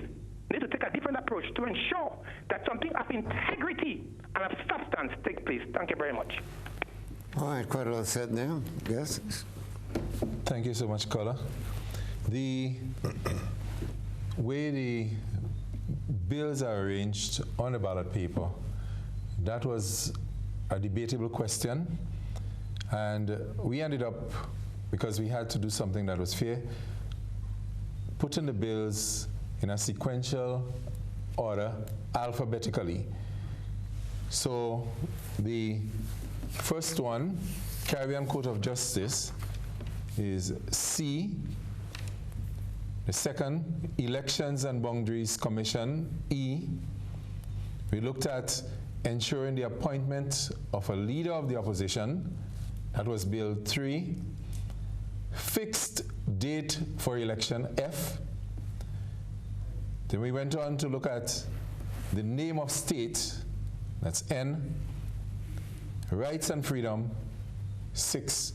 need to take a different approach to ensure that something of integrity and of substance takes place. Thank you very much. All right, quite a lot said now. Yes? Thank you so much, Kola. The way the bills are arranged on the ballot paper, that was a debatable question, and we ended up, because we had to do something that was fair, putting the bills in a sequential order alphabetically. So the first one, Caribbean Court of Justice, is C. The second, Elections and Boundaries Commission, E. We looked at ensuring the appointment of a leader of the opposition. That was Bill 3. Fixed date for election, F. Then we went on to look at the name of state, that's N. Rights and freedom, 6.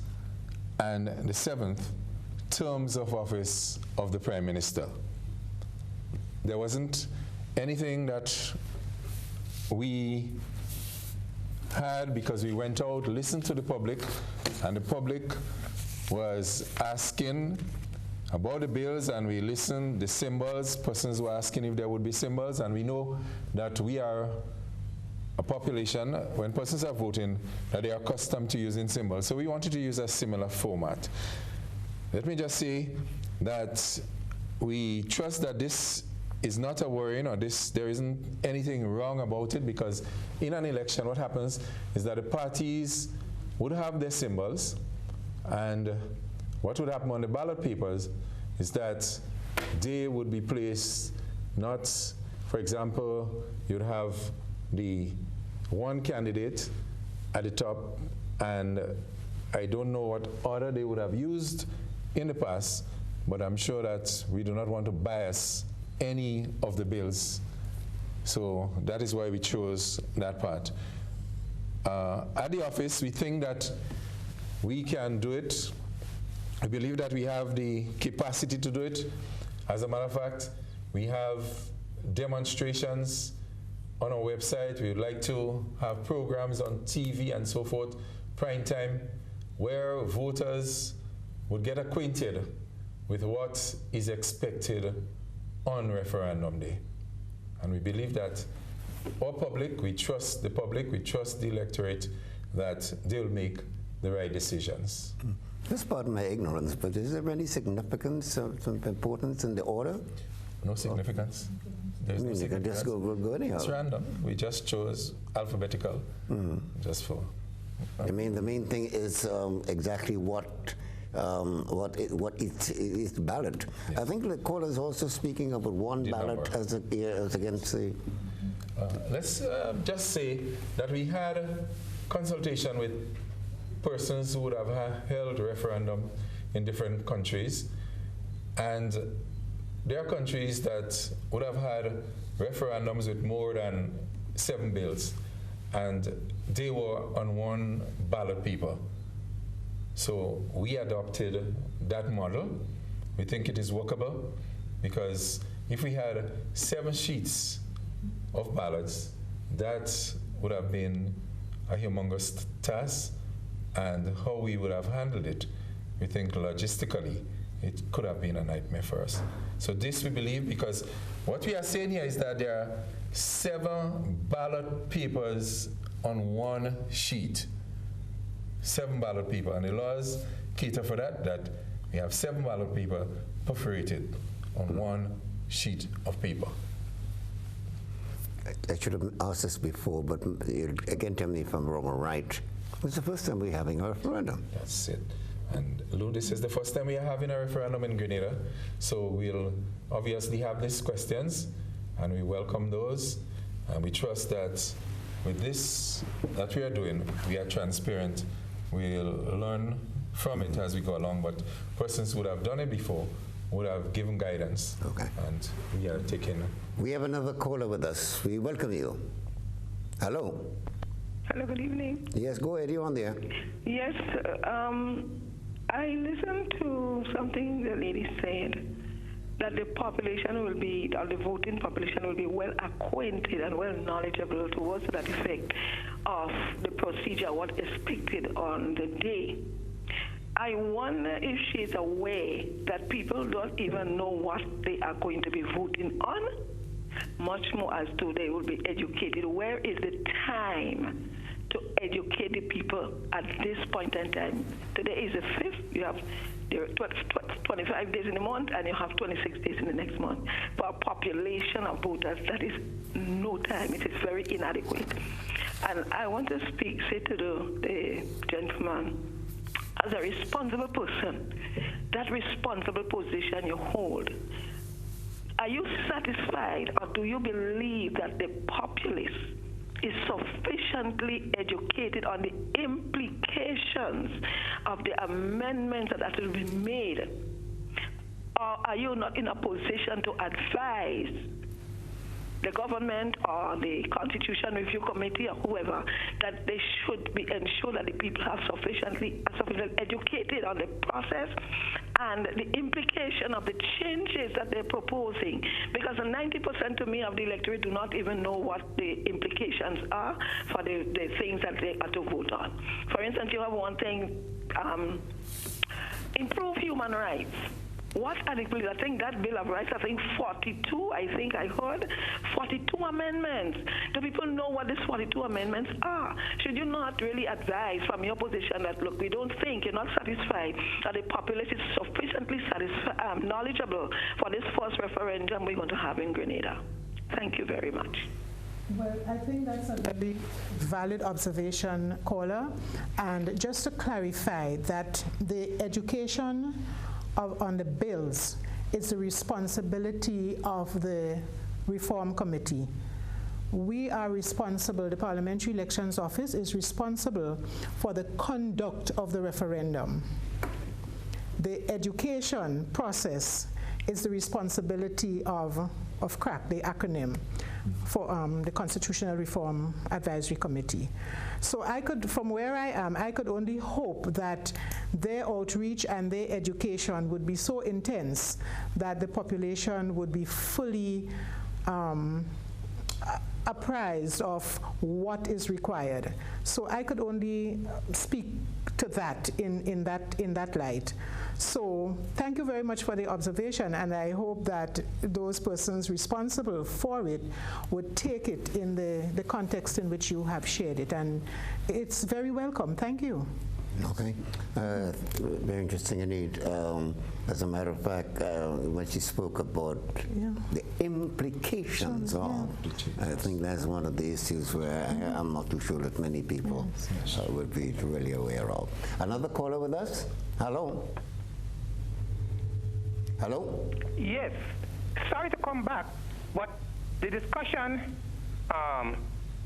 And the 7th, terms of office of the Prime Minister. There wasn't anything that we had, because we went out, listened to the public, and the public was asking about the bills, and we listened, the symbols, persons were asking if there would be symbols, and we know that we are a population, when persons are voting, that they are accustomed to using symbols. So we wanted to use a similar format. Let me just say that we trust that this is not a worrying, or there isn't anything wrong about it, because in an election, what happens is that the parties would have their symbols, and what would happen on the ballot papers is that they would be placed not, for example, you'd have the one candidate at the top, and I don't know what order they would have used in the past, but I'm sure that we do not want to bias any of the bills. So that is why we chose that part. At the office, we think that we can do it. I believe that we have the capacity to do it. As a matter of fact, we have demonstrations on our website. We would like to have programs on TV and so forth, prime time, where voters would get acquainted with what is expected on referendum day. And we believe that our public, we trust the public, we trust the electorate, that they'll make the right decisions. Just pardon my ignorance, but is there any significance or some importance in the order? No significance. There's no you can significance. just go anyhow. It's random. We just chose alphabetical, just for. I mean, the main thing is exactly what it's ballot. Yes. I think the caller is also speaking about one the ballot as against the. Let's just say that we had consultation with persons who would have held referendum in different countries, and there are countries that would have had referendums with more than 7 bills, and they were on one ballot paper. So we adopted that model. We think it is workable, because if we had 7 sheets of ballots, that would have been a humongous task, and how we would have handled it, we think logistically, it could have been a nightmare for us. So this we believe, because what we are saying here is that there are 7 ballot papers on one sheet. 7 ballot paper, and the laws cater for that we have 7 ballot paper perforated on one sheet of paper. I should have asked this before, but again, tell me if I'm wrong or right. It's the first time we're having a referendum. That's it. And Lou, this is the first time we are having a referendum in Grenada. So we'll obviously have these questions, and we welcome those. And we trust that with this that we are doing, we are transparent. We'll learn from it as we go along. But persons who would have done it before would have given guidance. Okay. And we are taking. We have another caller with us. We welcome you. Hello. Hello, good evening. Yes, go ahead. You're on there. Yes, I listened to something the lady said, that the population will be, or the voting population will be well acquainted and well knowledgeable towards that effect of the procedure, what is expected on the day. I wonder if she's aware that people don't even know what they are going to be voting on, much more as to they will be educated. Where is the time to educate the people at this point in time? Today is the 5th. You have 25 days in a month, and you have 26 days in the next month. For a population of voters, that is no time. It is very inadequate. And I want to say to the gentleman, as a responsible person, that responsible position you hold, are you satisfied, or do you believe that the populace is sufficiently educated on the implications of the amendments that will be made? Or are you not in a position to advise the government or the Constitution Review Committee or whoever that they should be ensure that the people are sufficiently educated on the process and the implication of the changes that they're proposing? Because 90% to me of the electorate do not even know what the implications are for the things that they are to vote on. For instance, you have one thing, improve human rights. What are the bills? I think that Bill of Rights, I think 42, I think I heard, 42 amendments. Do people know what these 42 amendments are? Should you not really advise from your position that, look, we don't think, you're not satisfied that the population is sufficiently knowledgeable for this first referendum we're going to have in Grenada? Thank you very much. Well, I think that's a very valid observation, caller. And just to clarify that the education on the bills is the responsibility of the Reform Committee. We are responsible, the Parliamentary Elections Office is responsible for the conduct of the referendum. The education process is the responsibility of CRAC, the acronym for the Constitutional Reform Advisory Committee. So I could, from where I am, I could only hope that their outreach and their education would be so intense that the population would be fully apprised of what is required. So I could only speak to that in that light. So thank you very much for the observation, and I hope that those persons responsible for it would take it in the context in which you have shared it, and it's very welcome. Thank you. Okay, very interesting indeed. As a matter of fact, when she spoke about the implications of, I think that's one of the issues where I'm not too sure that many people would be really aware of. Another caller with us? Hello? Hello? Yes. Sorry to come back, but the discussion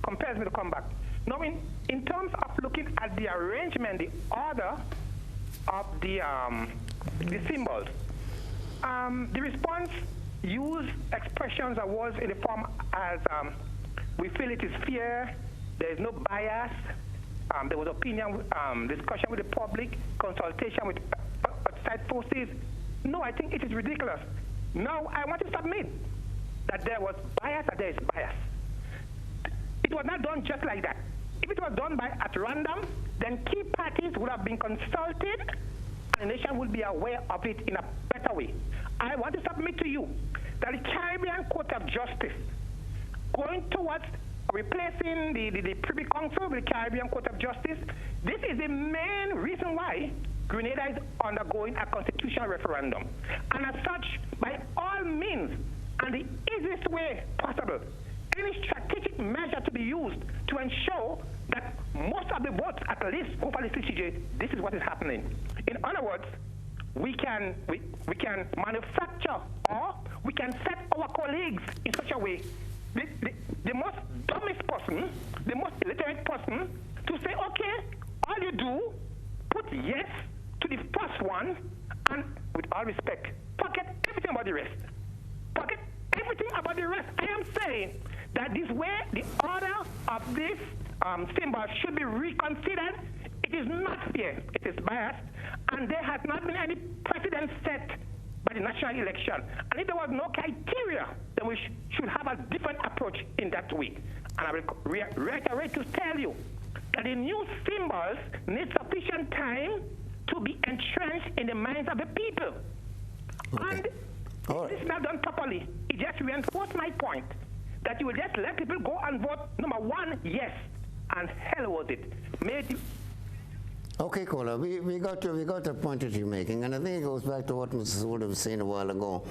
compels me to come back. Now, in terms of looking at the arrangement, the order of the symbols, the response used expressions or words in the form as we feel it is fair, there is no bias, there was opinion, discussion with the public, consultation with outside forces. No, I think it is ridiculous. Now, I want to submit that there was bias and there is bias. It was not done just like that. If it was done at random, then key parties would have been consulted and the nation would be aware of it in a better way. I want to submit to you that the Caribbean Court of Justice, going towards replacing the Privy Council with the Caribbean Court of Justice, this is the main reason why Grenada is undergoing a constitutional referendum. And as such, by all means, and the easiest way possible, any strategic measure to be used to ensure that most of the votes at least go for the CCJ, this is what is happening. In other words, we can manufacture or we can set our colleagues in such a way, the most dumbest person, the most illiterate person, to say, okay, all you do, put yes to the first one, and with all respect, forget everything about the rest. Forget everything about the rest. I am saying that this way, the order of this symbol should be reconsidered. It is not fair. It is biased, and there has not been any precedent set by the national election. And if there was no criteria, then we should have a different approach in that way. And I will reiterate to tell you that the new symbols need sufficient time to be entrenched in the minds of the people. Okay. And if this is not done properly, it just reinforced my point that you will just let people go and vote, number one, yes, and hell was it. Okay, caller, we got the point that you're making, and I think it goes back to what Mrs. Holder was saying a while ago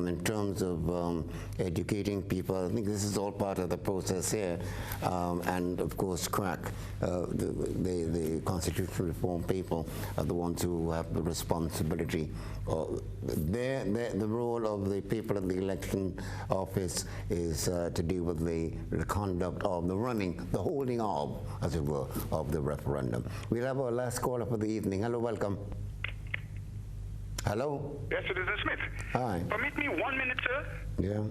in terms of educating people. I think this is all part of the process here, and of course, CRAC, the constitutional reform people, are the ones who have the responsibility. The role of the people in the election office is to deal with the conduct of the running, the holding of, as it were, of the referendum. We'll have our last caller for the evening. Hello, welcome. Hello? Yes, Citizen Smith. Hi. Permit me 1 minute, sir? Yeah.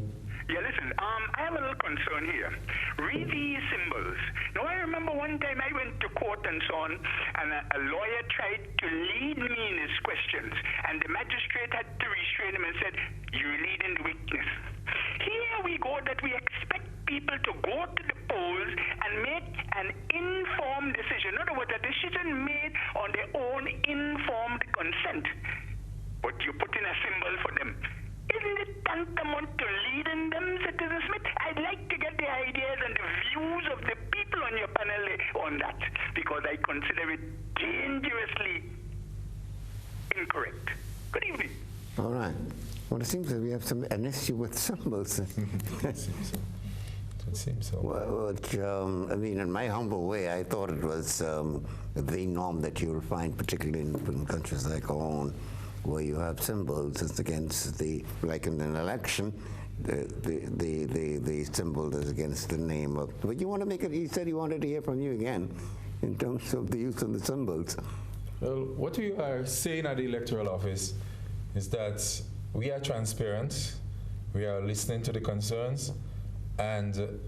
Yeah, listen, I have a little concern here. Read these symbols. Now, I remember one time I went to court and so on, and a lawyer tried to lead me in his questions, and the magistrate had to restrain him and said, you're leading the witness. Here we go that we expect people to go to the polls and make an informed decision. In other words, a decision made on their own informed consent. But you put in a symbol for them. Isn't it tantamount to leading them, Citizen Smith? I'd like to get the ideas and the views of the people on your panel on that, because I consider it dangerously incorrect. Good evening. All right. Well, it seems that we have an issue with symbols. It seems so. Well, I mean, in my humble way, I thought it was the norm that you'll find, particularly in countries like our own, where you have symbols. It's against like in an election, the symbol is against the name of. But you want to make it. He said he wanted to hear from you again, in terms of the use of the symbols. Well, what we are saying at the electoral office is that we are transparent. We are listening to the concerns, and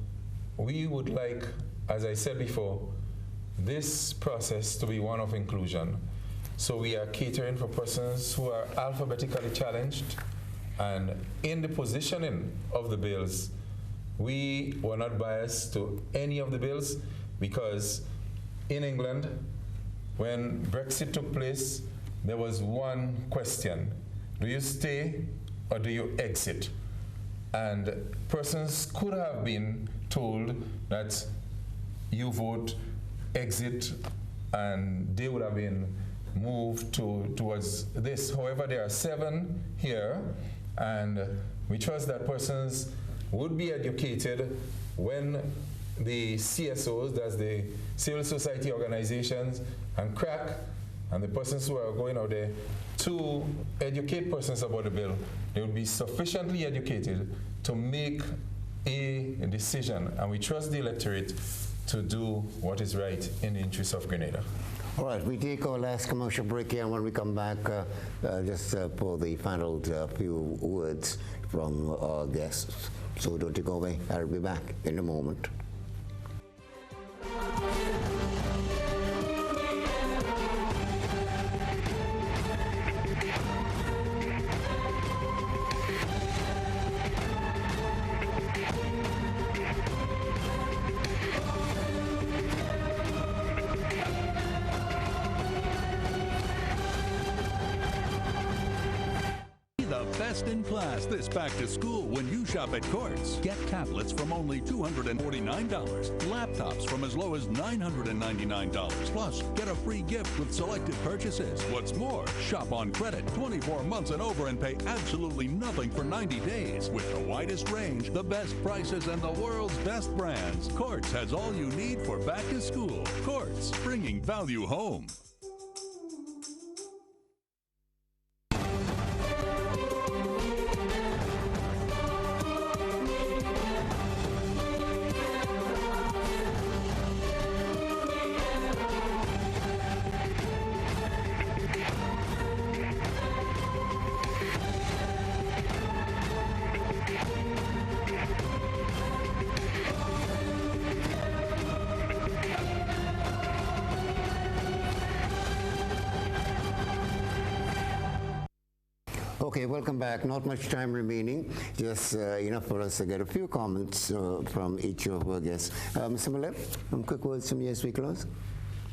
we would like, as I said before, this process to be one of inclusion. So we are catering for persons who are alphabetically challenged, and in the positioning of the bills, we were not biased to any of the bills because in England, when Brexit took place, there was one question: do you stay or do you exit? And persons could have been told that you vote exit, and they would have been moved towards this. However, there are 7 here, and we trust that persons would be educated when the CSOs, that's the civil society organizations, and CRAC, and the persons who are going out there to educate persons about the bill, they will be sufficiently educated to make a decision, and we trust the electorate to do what is right in the interest of Grenada. All right, we take our last commercial break here, and when we come back, just for the final few words from our guests. So don't you go away. I'll be back in a moment. Best in class this back to school when you shop at Courts. Get tablets from only $249, laptops from as low as $999. Plus, get a free gift with selected purchases. What's more, shop on credit 24 months and over and pay absolutely nothing for 90 days. With the widest range, the best prices, and the world's best brands, Courts has all you need for back to school. Courts, bringing value home. Okay, welcome back. Not much time remaining. Just enough for us to get a few comments from each of our guests. Mr. Malep, some quick words from you as we close.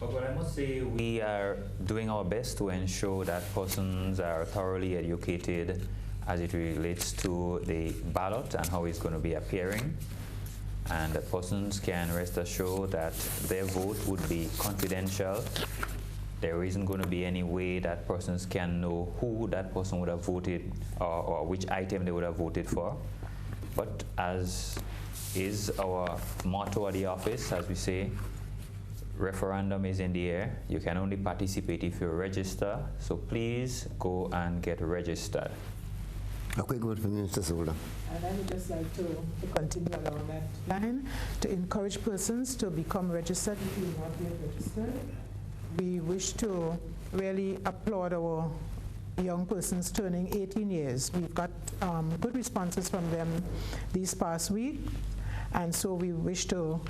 But I must say we are doing our best to ensure that persons are thoroughly educated as it relates to the ballot and how it's going to be appearing. And that persons can rest assured that their vote would be confidential. There isn't going to be any way that persons can know who that person would have voted or which item they would have voted for. But as is our motto at the office, as we say, referendum is in the air. You can only participate if you register. So please go and get registered. A quick word from Mr. Solda. And I would just like to continue along that line to encourage persons to become registered if you are not yet registered. We wish to really applaud our young persons turning 18 years. We've got good responses from them these past week, and so we wish to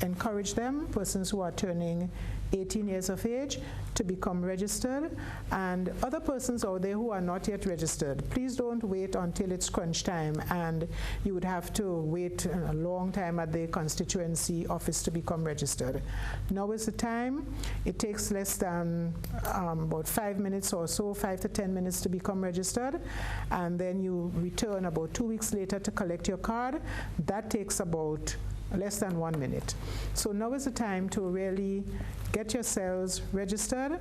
encourage them, persons who are turning 18 years of age, to become registered, and other persons out there who are not yet registered, please don't wait until it's crunch time and you would have to wait a long time at the constituency office to become registered. Now is the time. It takes less than about 5 minutes or so, 5 to 10 minutes to become registered, and then you return about 2 weeks later to collect your card. That takes about less than 1 minute. So now is the time to really get yourselves registered.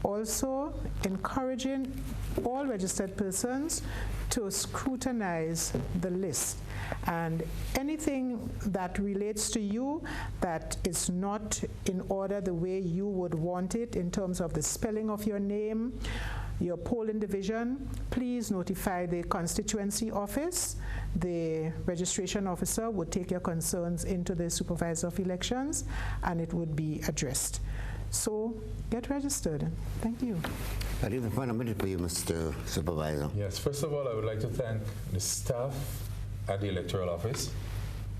Also encouraging all registered persons to scrutinize the list, and anything that relates to you that is not in order the way you would want it in terms of the spelling of your name, your polling division, please notify the constituency office. The registration officer would take your concerns into the supervisor of elections and it would be addressed. So get registered. Thank you. I leave the final minute for you, Mr. Supervisor. Yes, first of all, I would like to thank the staff at the electoral office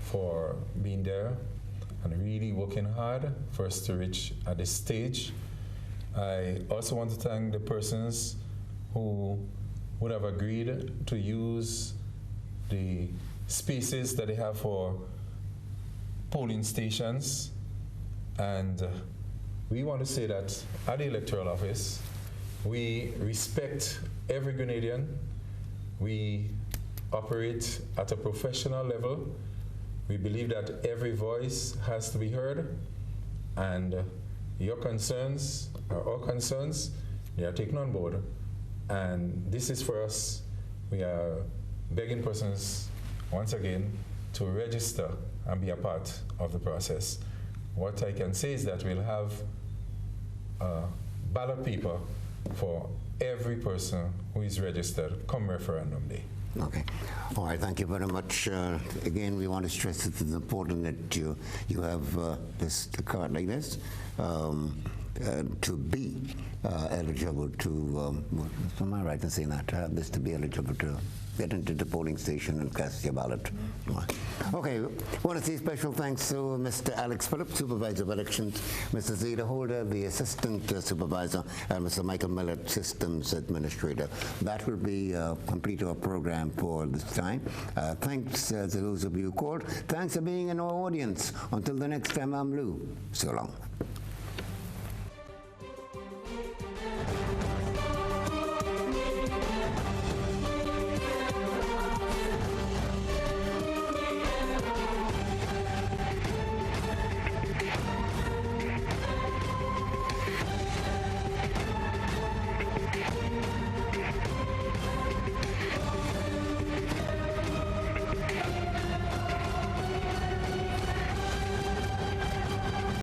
for being there and really working hard for us to reach at this stage. I also want to thank the persons who would have agreed to use the spaces that they have for polling stations. And we want to say that at the electoral office, we respect every Grenadian. We operate at a professional level. We believe that every voice has to be heard, and your concerns are our concerns. They are taken on board, and this is for us. We are begging persons once again to register and be a part of the process. What I can say is that we'll have ballot paper for every person who is registered come referendum day. Okay. All right, thank you very much. Again, we want to stress it is important that you have a card like this to be eligible to, am I right in saying that? To have this to be eligible to get into the polling station and cast your ballot. Okay, I want to say special thanks to Mr. Alex Phillips, Supervisor of Elections, Mr. Zeta Holder, the Assistant Supervisor, and Mr. Michael Millett, Systems Administrator. That will be complete our program for this time. Thanks to those of you who called. Thanks for being in our audience. Until the next time, I'm Lou. So long.